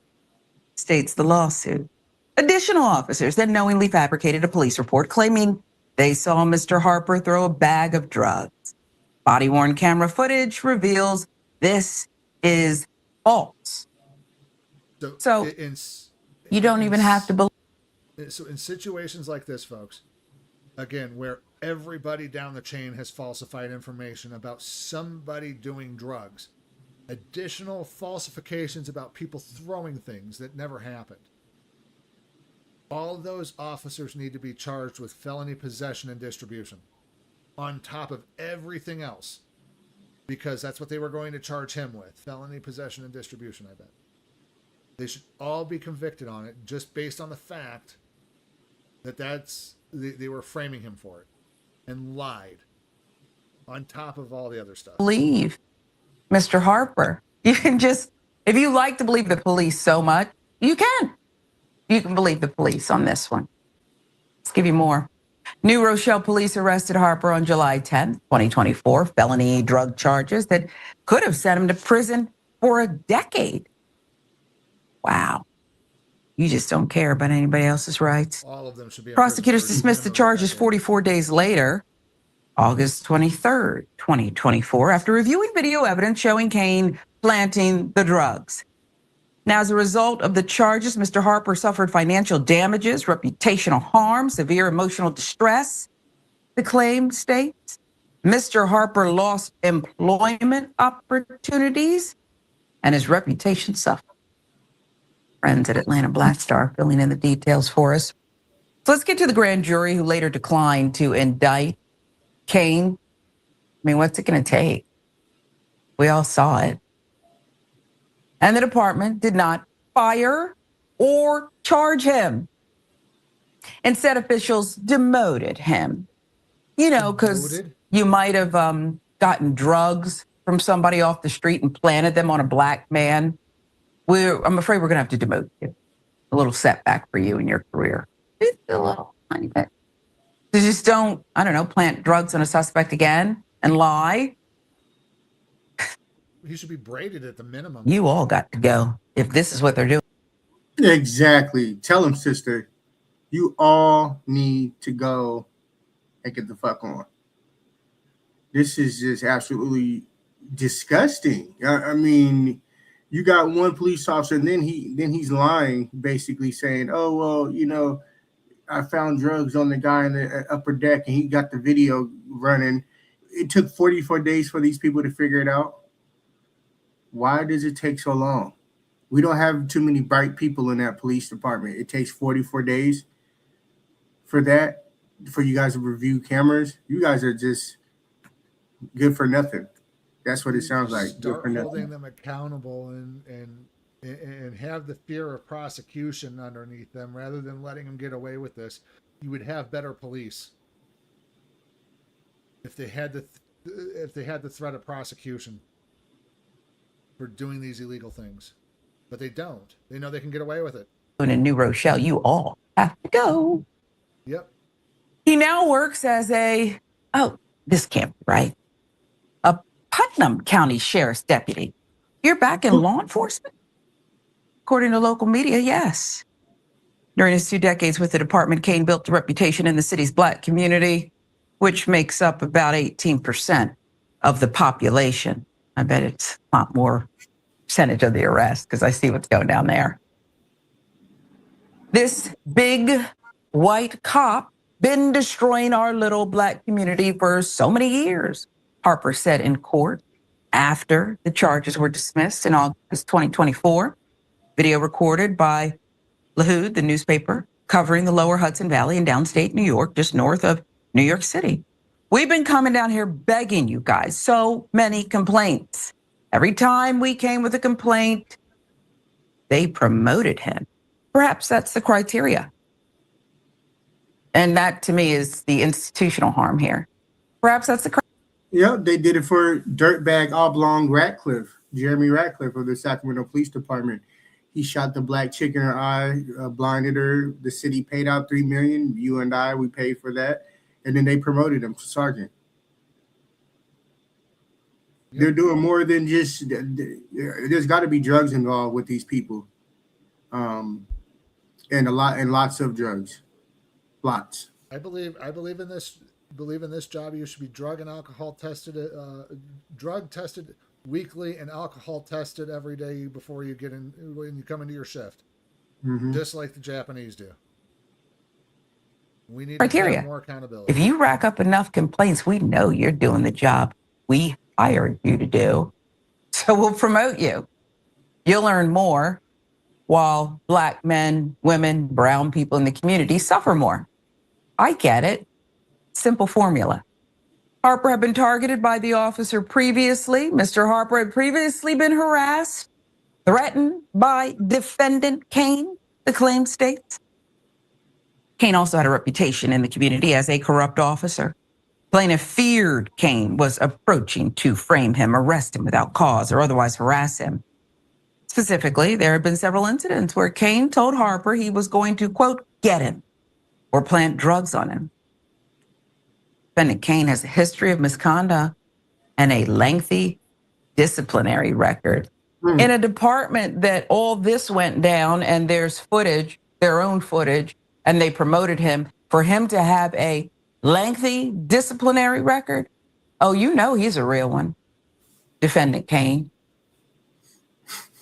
states the lawsuit. Additional officers then knowingly fabricated a police report claiming they saw Mr. Harper throw a bag of drugs. Body-worn camera footage reveals this is false. So you don't even have to believe. So in situations like this, folks, again, where everybody down the chain has falsified information about somebody doing drugs, additional falsifications about people throwing things that never happened. All those officers need to be charged with felony possession and distribution on top of everything else, because that's what they were going to charge him with, felony possession and distribution, I bet. They should all be convicted on it just based on the fact that they were framing him for it and lied on top of all the other stuff. Believe Mr. Harper. You can just, if you like to believe the police so much, you can. You can believe the police on this one. Let's give you more. New Rochelle police arrested Harper on July 10th, 2024, felony drug charges that could have sent him to prison for a decade. Wow. You just don't care about anybody else's rights. All of them should be. Prosecutors dismissed the charges 44 days later, August 23rd, 2024, after reviewing video evidence showing Kane planting the drugs. Now, as a result of the charges, Mr. Harper suffered financial damages, reputational harm, severe emotional distress. The claim states Mr. Harper lost employment opportunities and his reputation suffered. Friends at Atlanta Black Star filling in the details for us. So let's get to the grand jury who later declined to indict Kane. I mean, what's it going to take? We all saw it. And the department did not fire or charge him. Instead, officials demoted him. You know, because you might have gotten drugs from somebody off the street and planted them on a black man. I'm afraid we're going to have to demote you. A little setback for you in your career. Just a little tiny bit. So just don't, plant drugs on a suspect again and lie. He should be braided at the minimum. You all got to go if this is what they're doing. Exactly. Tell him, sister, you all need to go and get the fuck on. This is just absolutely disgusting. I mean, you got one police officer, and then he's lying, basically saying, "Oh well, you know, I found drugs on the guy in the upper deck, and he got the video running." It took 44 days for these people to figure it out. Why does it take so long? We don't have too many bright people in that police department. It takes 44 days for that, for you guys to review cameras. You guys are just good for nothing. That's what it sounds like. Start holding them accountable and have the fear of prosecution underneath them rather than letting them get away with this. You would have better police if they had the threat of prosecution for doing these illegal things. But they don't. They know they can get away with it. In New Rochelle, you all have to go. Yep. He now works as this can't be right, a Putnam County Sheriff's deputy. You're back in law enforcement? According to local media, yes. During his 2 decades with the department, Kane built a reputation in the city's Black community, which makes up about 18% of the population. I bet it's a lot more percentage of the arrest because I see what's going down there. This big white cop been destroying our little Black community for so many years, Harper said in court after the charges were dismissed in August 2024. Video recorded by LaHood, the newspaper, covering the lower Hudson Valley in downstate New York, just north of New York City. We've been coming down here begging you guys, so many complaints. Every time we came with a complaint, they promoted him. Perhaps that's the criteria. And that, to me, is the institutional harm here. Perhaps that's the criteria. Yeah, they did it for dirtbag oblong Ratcliffe, Jeremy Ratcliffe of the Sacramento Police Department. He shot the Black chick in her eye, blinded her. The city paid out $3 million. You and I, we paid for that. And then they promoted him to sergeant. They're doing more than just, there's got to be drugs involved with these people. And lots of drugs. Lots. I believe in this job. You should be drug and alcohol tested, drug tested weekly and alcohol tested every day before you get in, when you come into your shift. Mm-hmm. Just like the Japanese do. We need criteria. More accountability. If you rack up enough complaints, we know you're doing the job we hired you to do. So we'll promote you. You'll earn more while Black men, women, brown people in the community suffer more. I get it. Simple formula. Harper had been targeted by the officer previously. Mr. Harper had previously been harassed, threatened by defendant Kane, the claim states. Kane also had a reputation in the community as a corrupt officer. Plaintiff feared Kane was approaching to frame him, arrest him without cause, or otherwise harass him. Specifically, there had been several incidents where Kane told Harper he was going to, quote, get him or plant drugs on him. Defendant Kane has a history of misconduct and a lengthy disciplinary record. In a department that all this went down and there's footage, their own footage, and they promoted him, for him to have a lengthy disciplinary record, oh, you know he's a real one. Defendant Kane.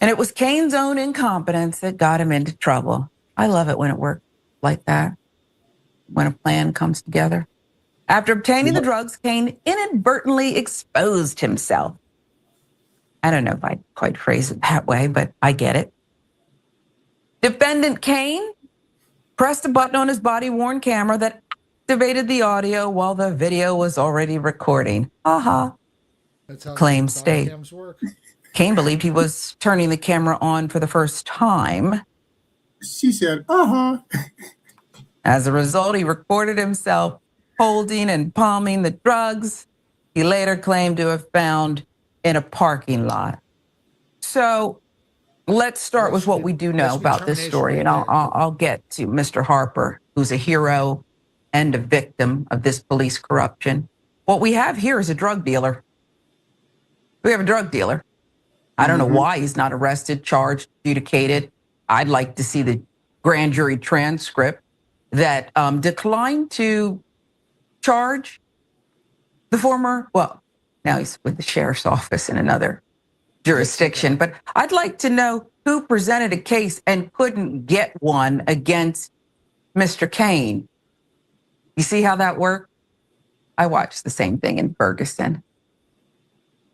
And it was Kane's own incompetence that got him into trouble. I love it when it works like that, when a plan comes together. After obtaining the drugs, Kane inadvertently exposed himself. I don't know if I'd quite phrase it that way, but I get it. Defendant Kane pressed a button on his body-worn camera that activated the audio while the video was already recording. That's how Claim the state. cams work. Kane believed he was turning the camera on for the first time. She said, As a result, he recorded himself holding and palming the drugs he later claimed to have found in a parking lot. So let's start with what we do know about this story, and I'll get to Mr. Harper, who's a hero and a victim of this police corruption. What we have here is a drug dealer. We have a drug dealer. I don't know why he's not arrested, charged, adjudicated. I'd like to see the grand jury transcript that declined to charge the former, well, now he's with the sheriff's office in another jurisdiction, but I'd like to know who presented a case and couldn't get one against Mr. Kane. You see how that worked? I watched the same thing in Ferguson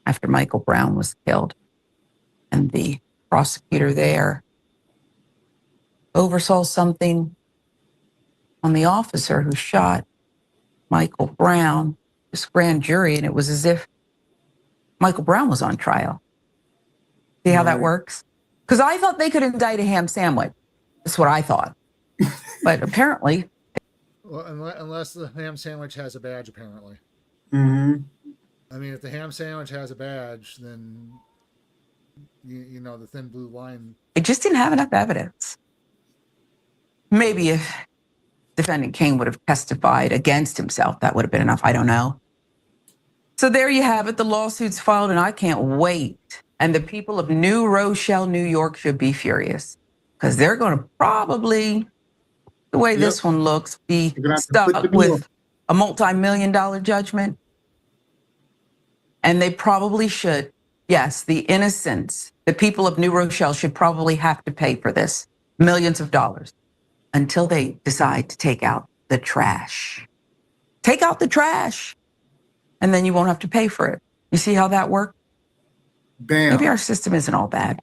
after Michael Brown was killed. And the prosecutor there oversaw something on the officer who shot Michael Brown, this grand jury, and it was as if Michael Brown was on trial. See how that works? Because I thought they could indict a ham sandwich. That's what I thought. But apparently... Well, unless the ham sandwich has a badge, apparently. Mm-hmm. I mean, if the ham sandwich has a badge, then, you know, the thin blue line... It just didn't have enough evidence. Maybe if defendant Kane would have testified against himself, that would have been enough. I don't know. So there you have it. The lawsuit's filed, and I can't wait. And the people of New Rochelle, New York should be furious because they're going to probably, the way this one looks, be stuck with a multi-million-dollar judgment. And they probably should. Yes, the innocents, the people of New Rochelle should probably have to pay for this, millions of dollars, until they decide to take out the trash. Take out the trash, and then you won't have to pay for it. You see how that works? Bam. Maybe our system isn't all bad.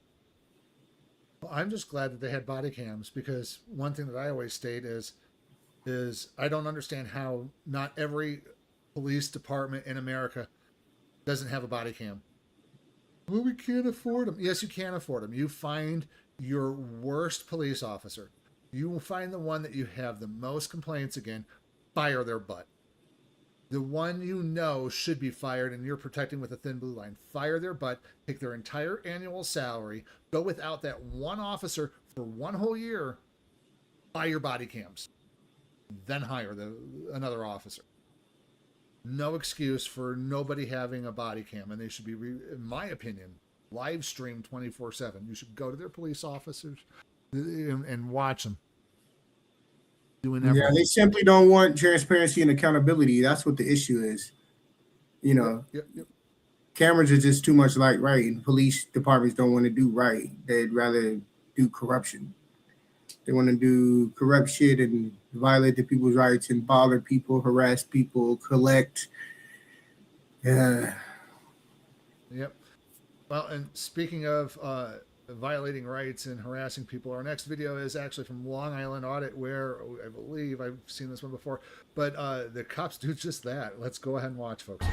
Well, I'm just glad that they had body cams, because one thing that I always state is I don't understand how not every police department in America doesn't have a body cam. Well, we can't afford them. Yes, you can afford them. You find your worst police officer. You will find the one that you have the most complaints against, fire their butt. The one you know should be fired and you're protecting with a thin blue line. Fire their butt, take their entire annual salary, go without that one officer for one whole year, buy your body cams, then hire another officer. No excuse for nobody having a body cam, and they should be, in my opinion, live streamed 24/7. You should go to their police officers and watch them. Yeah, they simply don't want transparency and accountability. That's what the issue is. You know, Yep. cameras are just too much like right, and police departments don't want to do right. They'd rather do corruption. They want to do corrupt shit and violate the people's rights and bother people, harass people, collect. Yep. Well, and speaking of violating rights and harassing people, our next video is actually from Long Island Audit, where I believe I've seen this one before, but the cops do just that. Let's go ahead and watch, folks.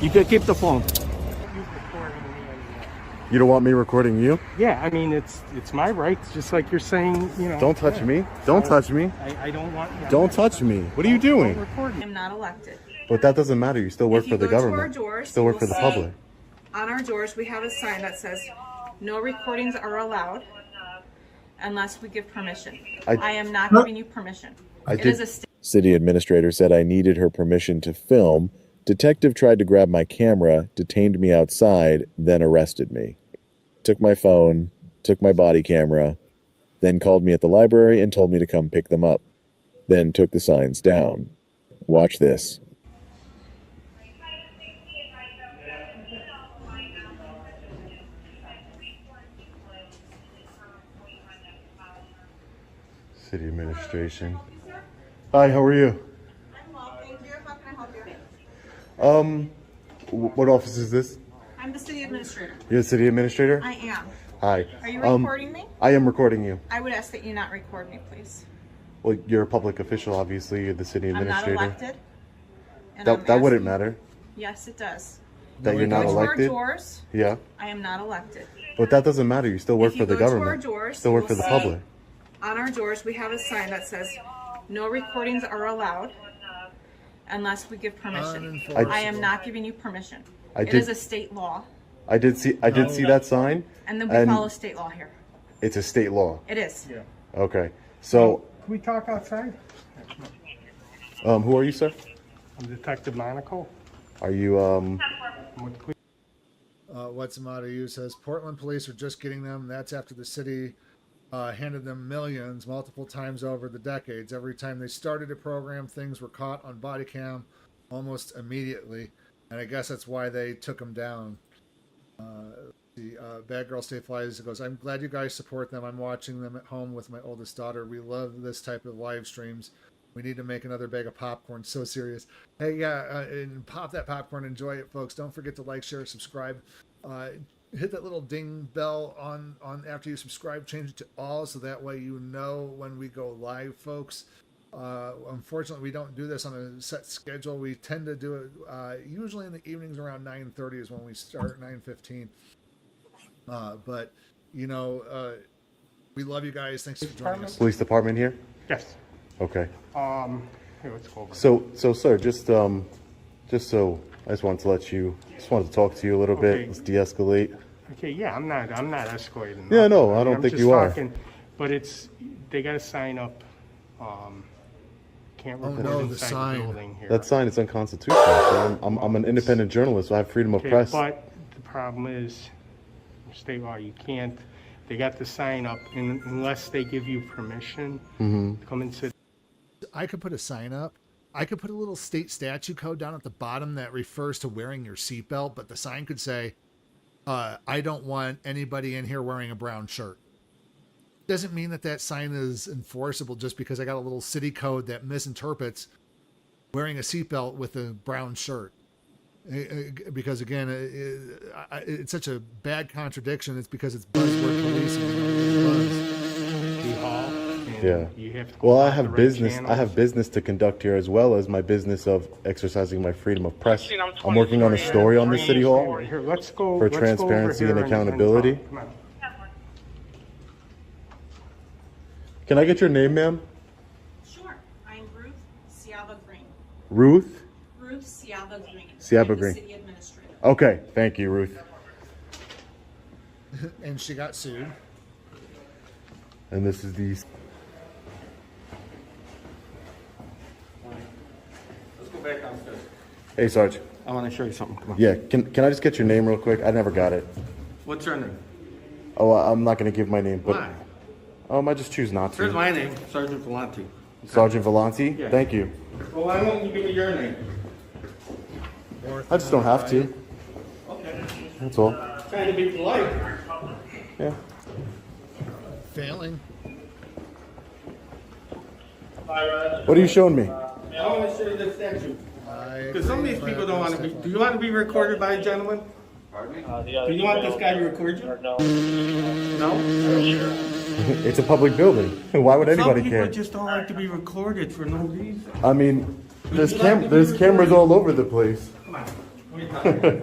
You could keep the phone. You don't want me recording you? Yeah, I mean, it's my rights, just like you're saying, you know. Don't touch me. Don't touch me. I don't want you. Don't touch me. What are you doing? I'm not elected. But that doesn't matter. You still work for the government. Doors, Still work for the public. On our doors, we have a sign that says, no recordings are allowed unless we give permission. I am not giving you permission. City administrator said I needed her permission to film. Detective tried to grab my camera, detained me outside, then arrested me. Took my phone, took my body camera, then called me at the library and told me to come pick them up. Then took the signs down. Watch this. City administration. Hi, how are you? I'm well, thank you. How can I help you? What office is this? I'm the city administrator. You're the city administrator? I am. Hi. Are you recording me? I am recording you. I would ask that you not record me, please. Well, you're a public official, obviously. You're the city administrator. I'm not elected. That wouldn't matter. Yes, it does. That you're not elected? Doors, Yeah. I am not elected. But that doesn't matter. You still work for the government. Our doors, Still work for the public. On our doors, we have a sign that says, no recordings are allowed unless we give permission. I am not giving you permission. It is a state law. I did see that sign. And then we follow state law here. It's a state law. It is. Yeah. Okay. So Can we talk outside? who are you, sir? I'm Detective Monaco. Are you What's the matter? You says Portland police are just getting them. That's after the city handed them millions multiple times over the decades. Every time they started a program, things were caught on body cam almost immediately. And I guess that's why they took them down. Bad Girl Stay Flies goes, I'm glad you guys support them. I'm watching them at home with my oldest daughter. We love this type of live streams. We need to make another bag of popcorn. So serious. Hey, yeah, and pop that popcorn. Enjoy it, folks. Don't forget to like, share, subscribe. Hit that little ding bell on after you subscribe. Change it to all so that way you know when we go live, folks. Unfortunately, we don't do this on a set schedule. We tend to do it usually in the evenings around 9:30 is when we start, 9:15. But you know, we love you guys. Thanks for joining us. Police department here? Yes. Okay. Here, let's go over. So sir, just so I just wanted to talk to you a little bit. Let's de-escalate. Okay, yeah, I'm not escalating. Yeah, no, I don't think you are. But they got to sign up. Can't record inside the building here. That sign is unconstitutional. So I'm an independent journalist, so I have freedom of press. But the problem is, state law, you can't. They got to sign up unless they give you permission to come and sit. I could put a sign up. I could put a little state statute code down at the bottom that refers to wearing your seatbelt, but the sign could say, I don't want anybody in here wearing a brown shirt. Doesn't mean that sign is enforceable just because I got a little city code that misinterprets wearing a seatbelt with a brown shirt. Because again, it's such a bad contradiction. It's because it's buzzword policing. Yeah. Well, I have business. I have business to conduct here as well as my business of exercising my freedom of press. I'm working on a story on the city hall for transparency and accountability. Can I get your name, ma'am? Sure. I'm Ruth Ciaba Green. Ruth? Ruth Ciaba Green. Ciaba Green. City administrator. Okay, thank you, Ruth. And she got sued. And this is the... Let's go back downstairs. Hey, Sarge. I want to show you something. Come on. Yeah, can I just get your name real quick? I never got it. What's your name? Oh, I'm not going to give my name, but... Why? I just choose not to. Here's my name, Sergeant Volante. Okay. Sergeant Volante? Yeah. Thank you. Well, why won't you give me your name? I just don't have to. Okay. That's all. Trying to be polite. Yeah. Failing. What are you showing me? I want to show you the statue. Because some of these people don't want to be... Do you want to be recorded by a gentleman? Pardon me? Do you want this guy to record you? No. No? It's a public building. Why would anybody care? Some people just don't like to be recorded for no reason. I mean, there's cameras all over the place. Come on. What are you talking about?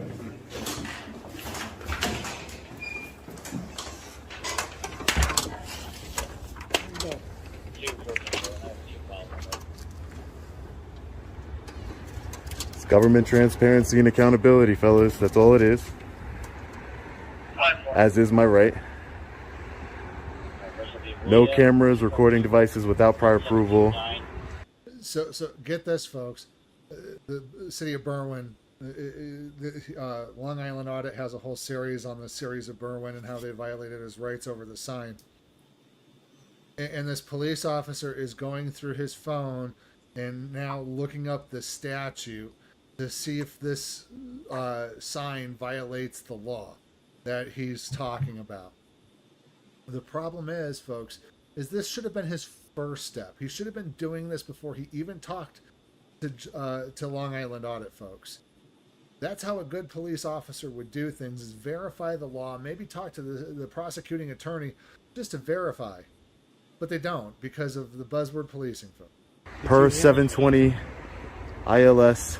It's government transparency and accountability, fellas. That's all it is. As is my right. No cameras, recording devices without prior approval. So get this, folks. The city of Berwyn, Long Island Audit has a whole series on the series of Berwyn and how they violated his rights over the sign. And this police officer is going through his phone and now looking up the statute to see if this sign violates the law that he's talking about. The problem is, folks, is this should have been his first step. He should have been doing this before he even talked to Long Island Audit folks. That's how a good police officer would do things, is verify the law, maybe talk to the prosecuting attorney just to verify. But they don't because of the buzzword policing, folks. Per 720 ILS.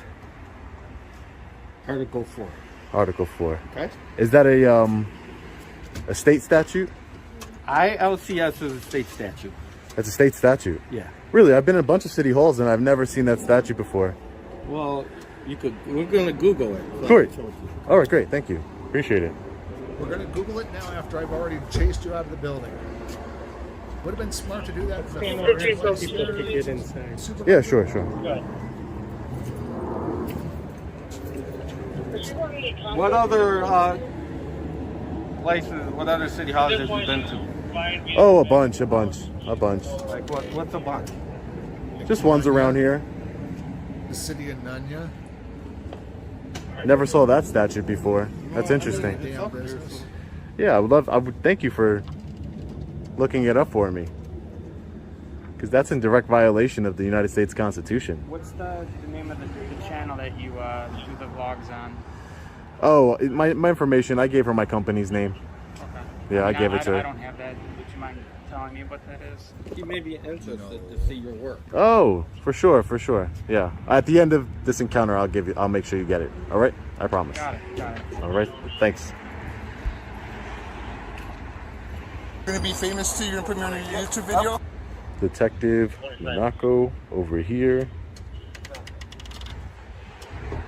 Article 4. Article 4. Okay. Is that a state statute? ILCS is a state statute. That's a state statute? Yeah. Really? I've been in a bunch of city halls and I've never seen that statute before. Well, we're going to Google it. Great. All right, great. Thank you. Appreciate it. We're going to Google it now after I've already chased you out of the building. Would have been smart to do that. Yeah, sure. What other places, what other city halls have you been to? Oh, a bunch. Like what's a bunch? Just ones around here. The city of Nunya. Never saw that statute before. That's interesting. Yeah, I would thank you for looking it up for me. Because that's in direct violation of the United States Constitution. What's the name of the channel that you do the vlogs on? Oh, my information, I gave her my company's name. Okay. Yeah, I gave it to her. I don't have that. Would you mind telling me what that is? He may be interested to see your work. Oh, for sure. Yeah. At the end of this encounter, I'll make sure you get it. All right? I promise. Got it. All right. Thanks. You're gonna be famous too. You're gonna put me on your YouTube video. Detective Monaco over here.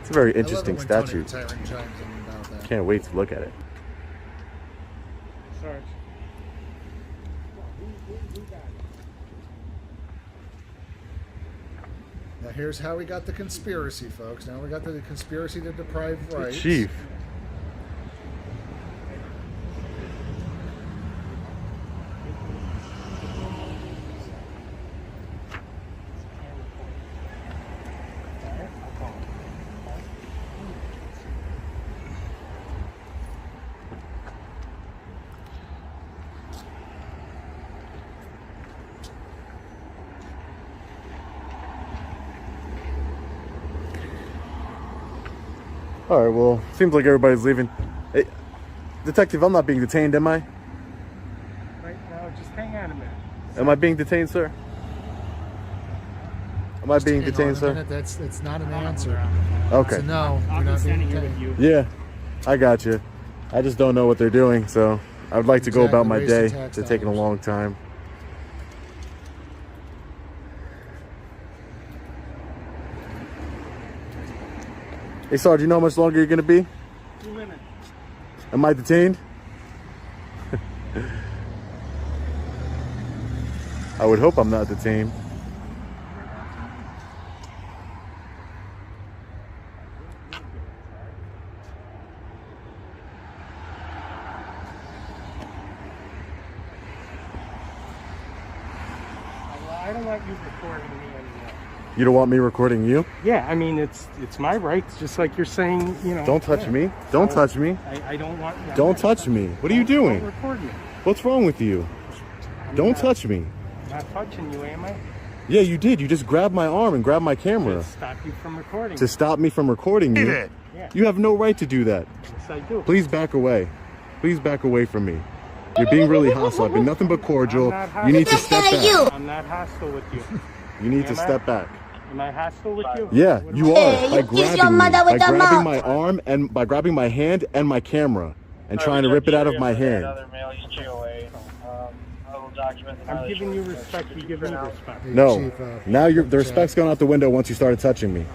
It's a very interesting statute. Can't wait to look at it. Sarge. Now here's how we got the conspiracy, folks. Now we got the conspiracy to deprive rights. Chief. All right, well, seems like everybody's leaving. Hey, Detective, I'm not being detained, am I? Right now, just hang on a minute. Am I being detained, sir? Am I being detained, sir? That's not an answer. Okay. So no, you're not being detained. Yeah, I got you. I just don't know what they're doing, so I would like to go about my day. They're taking a long time. Hey, Sarge, you know how much longer you're going to be? 2 minutes. Am I detained? I would hope I'm not detained. I don't want you recording me anymore. You don't want me recording you? Yeah, I mean, it's my right. Just like you're saying, you know. Don't touch me. Don't touch me. I don't want. Don't touch me. What are you doing? Don't record me. What's wrong with you? Don't touch me. I'm not touching you, am I? Yeah, you did. You just grabbed my arm and grabbed my camera. To stop you from recording. To stop me from recording you? Yeah. You have no right to do that. Yes, I do. Please back away. Please back away from me. You're being really hostile. I've been nothing but cordial. You need to step back. I'm not hostile with you. You need to step back. Am I hostile with you? Yeah, you are. By grabbing me. By grabbing my arm and by grabbing my hand and my camera and trying to rip it out of my hand. I'm giving you respect. You give me respect. No. Now the respect's gone out the window once you started touching me.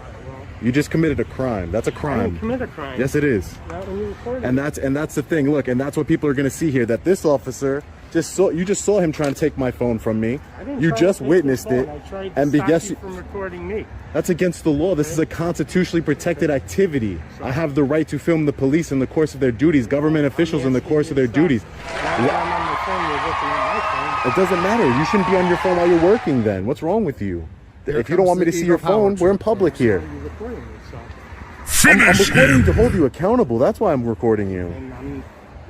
You just committed a crime. That's a I crime. didn't commit a crime. Yes, it is. Not when you recorded. And that's the thing. Look, and that's what people are going to see here. That this officer you just saw him trying to take my phone from me. You just witnessed it, and guess you from recording me. That's against the law. This is a constitutionally protected activity. I have the right to film the police in the course of their duties, government officials in the course of their duties. It doesn't matter. You shouldn't be on your phone while you're working. Then what's wrong with you? If you don't want me to see your phone, we're in public here. I'm recording to hold you accountable. That's why I'm recording you. And I'm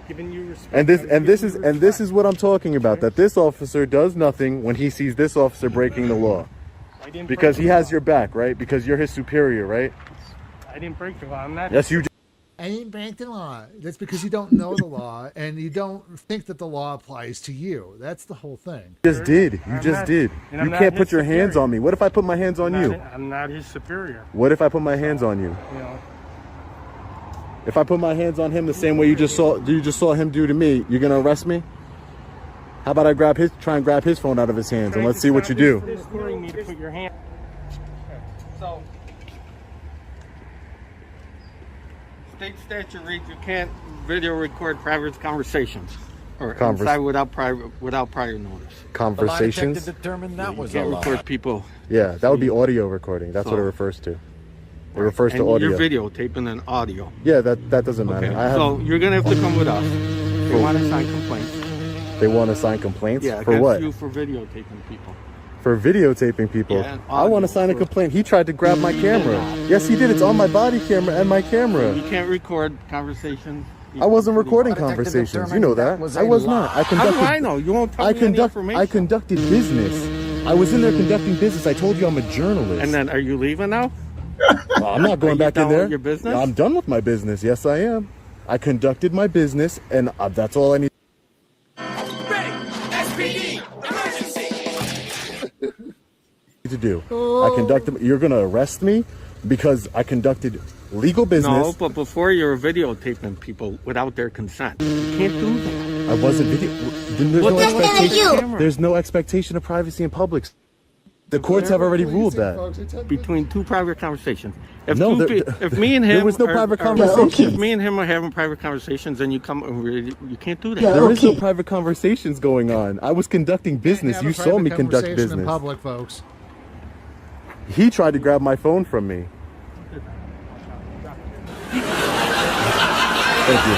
giving you respect. And this is what I'm talking about. That this officer does nothing when he sees this officer breaking the law. Because he has your back, right? Because you're his superior, right? I didn't break the law. I'm not. Yes, you did. I didn't break the law. That's because you don't know the law and you don't think that the law applies to you. That's the whole thing. You just did. You just did. You can't put your hands on me. What if I put my hands on you? I'm not his superior. What if I put my hands on you? You know. If I put my hands on him the same way you just saw him do to me, you're gonna arrest me? How about I try and grab his phone out of his hands and let's see what you do. Me to put your hand. So, state statute reads you can't video record private conversations or inside without prior notice. Conversations. Determined that was you can't record people. Yeah, that would be audio recording. That's what it refers to. It refers to audio. You're videotaping an audio. Yeah, that doesn't matter. Okay. So you're gonna have to come with us. If you want to sign complaints. They want to sign complaints? Yeah, for against what? you for videotaping people. For videotaping people. Yeah, I want to sign a complaint. He tried to grab my camera. Yes, he did. It's on my body camera and my camera. You can't record conversations. I wasn't recording conversations. You know that. I was not. I conducted. How do I know? You won't tell me any information. I conducted business. I was in there conducting business. I told you I'm a journalist. And then, are you leaving now? Well, I'm not going back in there. With your business? I'm done with my business. Yes, I am. I conducted my business, and that's all I need. To do. I conducted. You're gonna arrest me because I conducted legal business. No, but before you were videotaping people without their consent. You can't do that. I wasn't video. There's no expectation. There's no expectation of privacy in public. The courts have already ruled that. Between two private conversations. If if me and him, there was no private conversation. If me and him are having private conversations, and you come, you can't do that. There is no private conversations going on. I was conducting business. You saw me conduct business in public, folks. He tried to grab my phone from me. Thank you.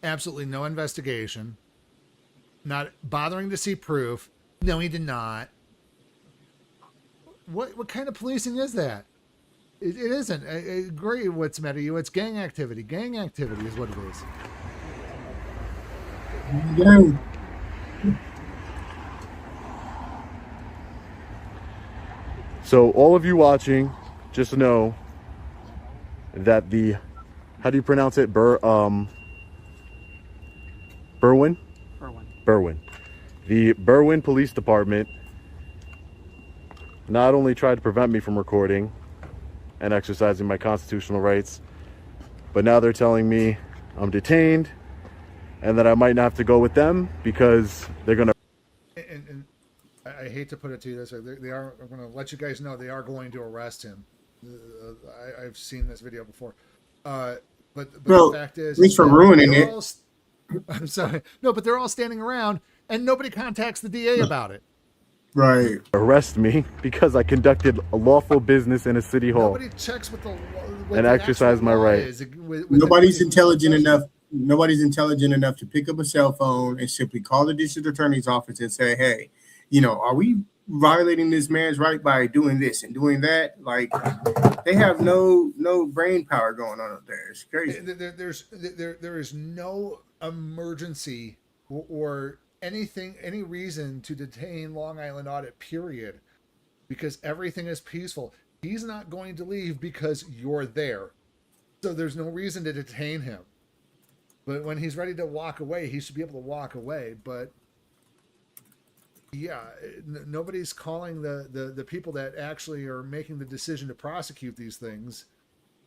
Absolutely no investigation. Not bothering to see proof. No, he did not. What kind of policing is that? It isn't. I agree with what's met you. It's gang activity. Gang activity is what it is. Yeah. So all of you watching, just know that how do you pronounce it? Berwyn? Berwyn. The Berwyn Police Department not only tried to prevent me from recording and exercising my constitutional rights, but now they're telling me I'm detained and that I might not have to go with them because they're going to... And I hate to put it to you this way. They are. I'm going to let you guys know they are going to arrest him. I've seen this video before. But the fact is, at least for ruining it. I'm sorry. No, but they're all standing around and nobody contacts the DA about it. Right. Arrest me because I conducted a lawful business in a city hall. Nobody checks what and exercise my right. Nobody's intelligent enough. Nobody's intelligent enough to pick up a cell phone and simply call the district attorney's office and say, "Hey, are we violating this man's right by doing this and doing that?" Like, they have no brain power going on up there. It's crazy. There is no emergency or any reason to detain Long Island Audit, period, because everything is peaceful. He's not going to leave because you're there, so there's no reason to detain him. But when he's ready to walk away, he should be able to walk away. But yeah, nobody's calling the people that actually are making the decision to prosecute these things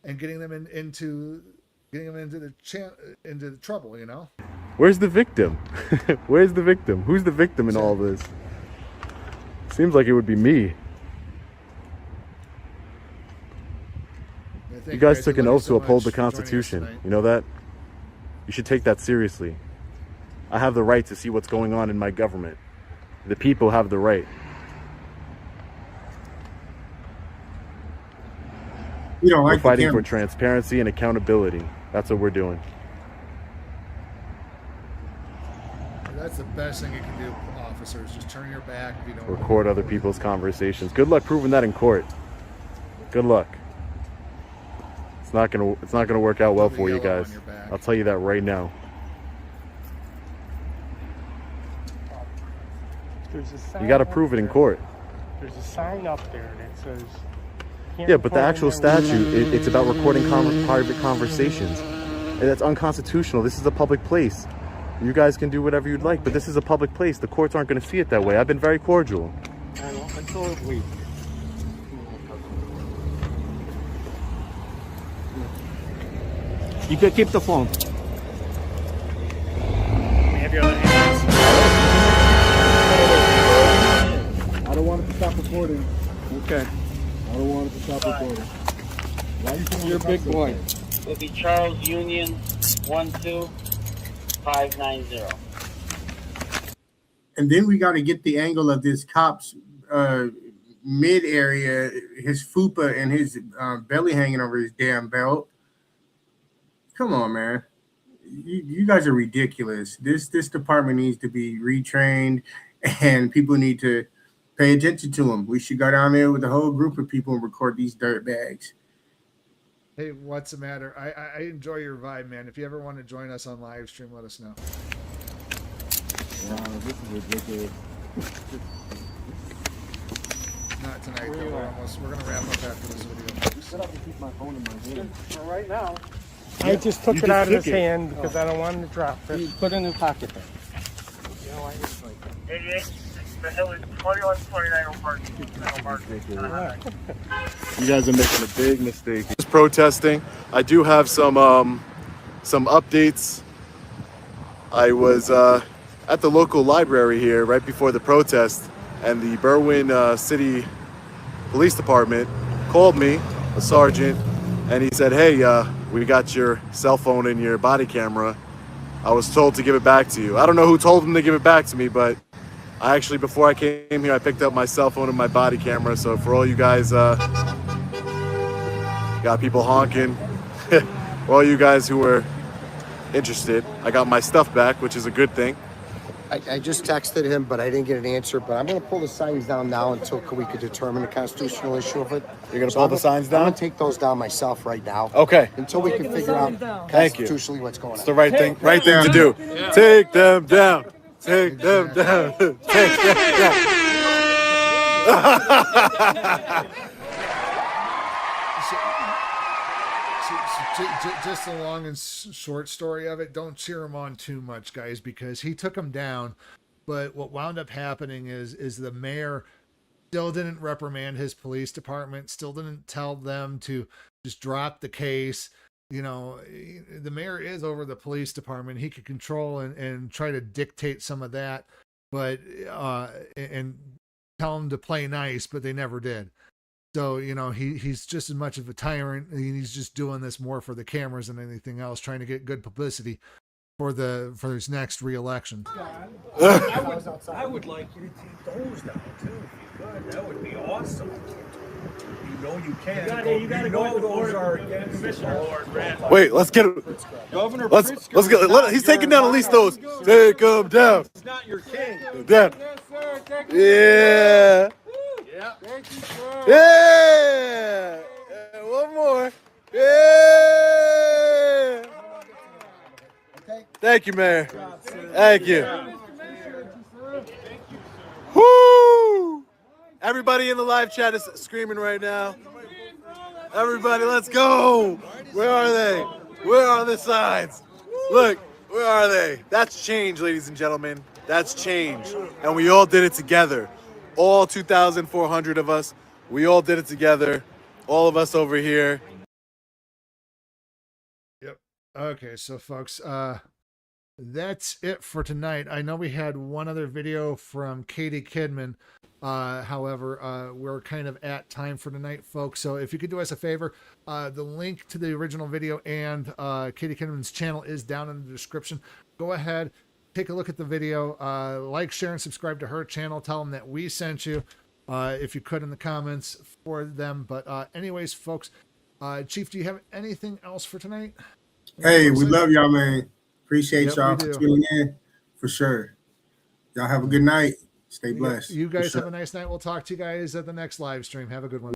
and getting them into the trouble. Where's the victim? Where's the victim? Who's the victim in all this? Seems like it would be me. You guys took an oath to uphold the Constitution. You know that? You should take that seriously. I have the right to see what's going on in my government. The people have the right. We're fighting for transparency and accountability. That's what we're doing. That's the best thing you can do, officers. Just turn your back if you don't record other people's conversations. Good luck proving that in court. Good luck. It's not gonna work out well for you guys. I'll tell you that right now. You got to prove it in court. There's a sign up there that says... Yeah, but the actual statute, it's about recording private conversations. And that's unconstitutional. This is a public place. You guys can do whatever you'd like, but this is a public place. The courts aren't going to see it that way. I've been very cordial. I know, until it leaves. You can keep the phone. Have your other hands. I don't want it to stop recording. Okay. I don't want it to stop recording. Why are you You're a big boy. It'll be Charles Union 12590. And then we got to get the angle of this cop's mid area, his fupa and his belly hanging over his damn belt. Come on, man. you guys are ridiculous. This department needs to be retrained, and people need to pay attention to them. We should go down there with a whole group of people and record these dirt bags. Hey, what's the matter? I enjoy your vibe, man. If you ever want to join us on live stream, let us know. Wow, this is ridiculous. Not tonight, though. We're gonna wrap up after this video. Set up to keep my phone in my hand. For right now. I just took it out of his hand because I don't want him to drop it. You put it in his pocket there. You know, I just like that. 88, the hill is 2129 You guys are making a big mistake. Just protesting. I do have some updates. I was at the local library here right before the protest, and the Berwyn City Police Department called me, a sergeant, and he said, hey, we got your cell phone and your body camera. I was told to give it back to you. I don't know who told him to give it back to me, but I actually, before I came here, I picked up my cell phone and my body camera. So for all you guys, got people honking, for all you guys who were interested, I got my stuff back, which is a good thing. I just texted him, but I didn't get an answer. But I'm going to pull the signs down now until we could determine the constitutional issue of it. You're going to pull the signs down? I'm going to take those down myself right now. Okay. Until we can figure out constitutionally what's going on. It's the right thing to do. Yeah. Take them down. Take them down. Take them down. Just the long and short story of it, don't cheer him on too much, guys, because he took him down. But what wound up happening is the mayor still didn't reprimand his police department, still didn't tell them to just drop the case. You know, the mayor is over the police department. He could control and try to dictate some of that, but and tell them to play nice, but they never did. So, you know, he's just as much of a tyrant. He's just doing this more for the cameras than anything else, trying to get good publicity for his next re-election. I would like you to take those down too, if you could. That would be awesome. You know you can. You gotta go those are against Commissioner Lord Brad. Wait, let's get him. Governor let's get. He's taking down at least those. Take him down. He's not your king. Down. Yeah. Yeah. Thank you, sir. Yeah. One more. Yeah. Okay. Thank you, Mayor. Thank you. Woo! Everybody in the live chat is screaming right now. Everybody, let's go. Where are they? Where are the signs? Look, where are they? That's change, ladies and gentlemen. That's change. And we all did it together. All 2,400 of us, we all did it together. All of us over here. Yep. Okay, so folks, that's it for tonight. I know we had one other video from Katie Kidman. However, we're kind of at time for tonight, folks. So if you could do us a favor, the link to the original video and Katie Kidman's channel is down in the description. Go ahead. Take a look at the video, like, share, and subscribe to her channel. Tell them that we sent you, if you could, in the comments for them. But anyways, folks, Chief, do you have anything else for tonight? Hey, we love y'all, man. Appreciate y'all for tuning in, for sure. Y'all have a good night. Stay blessed. You guys have a nice night. We'll talk to you guys at the next live stream. Have a good one.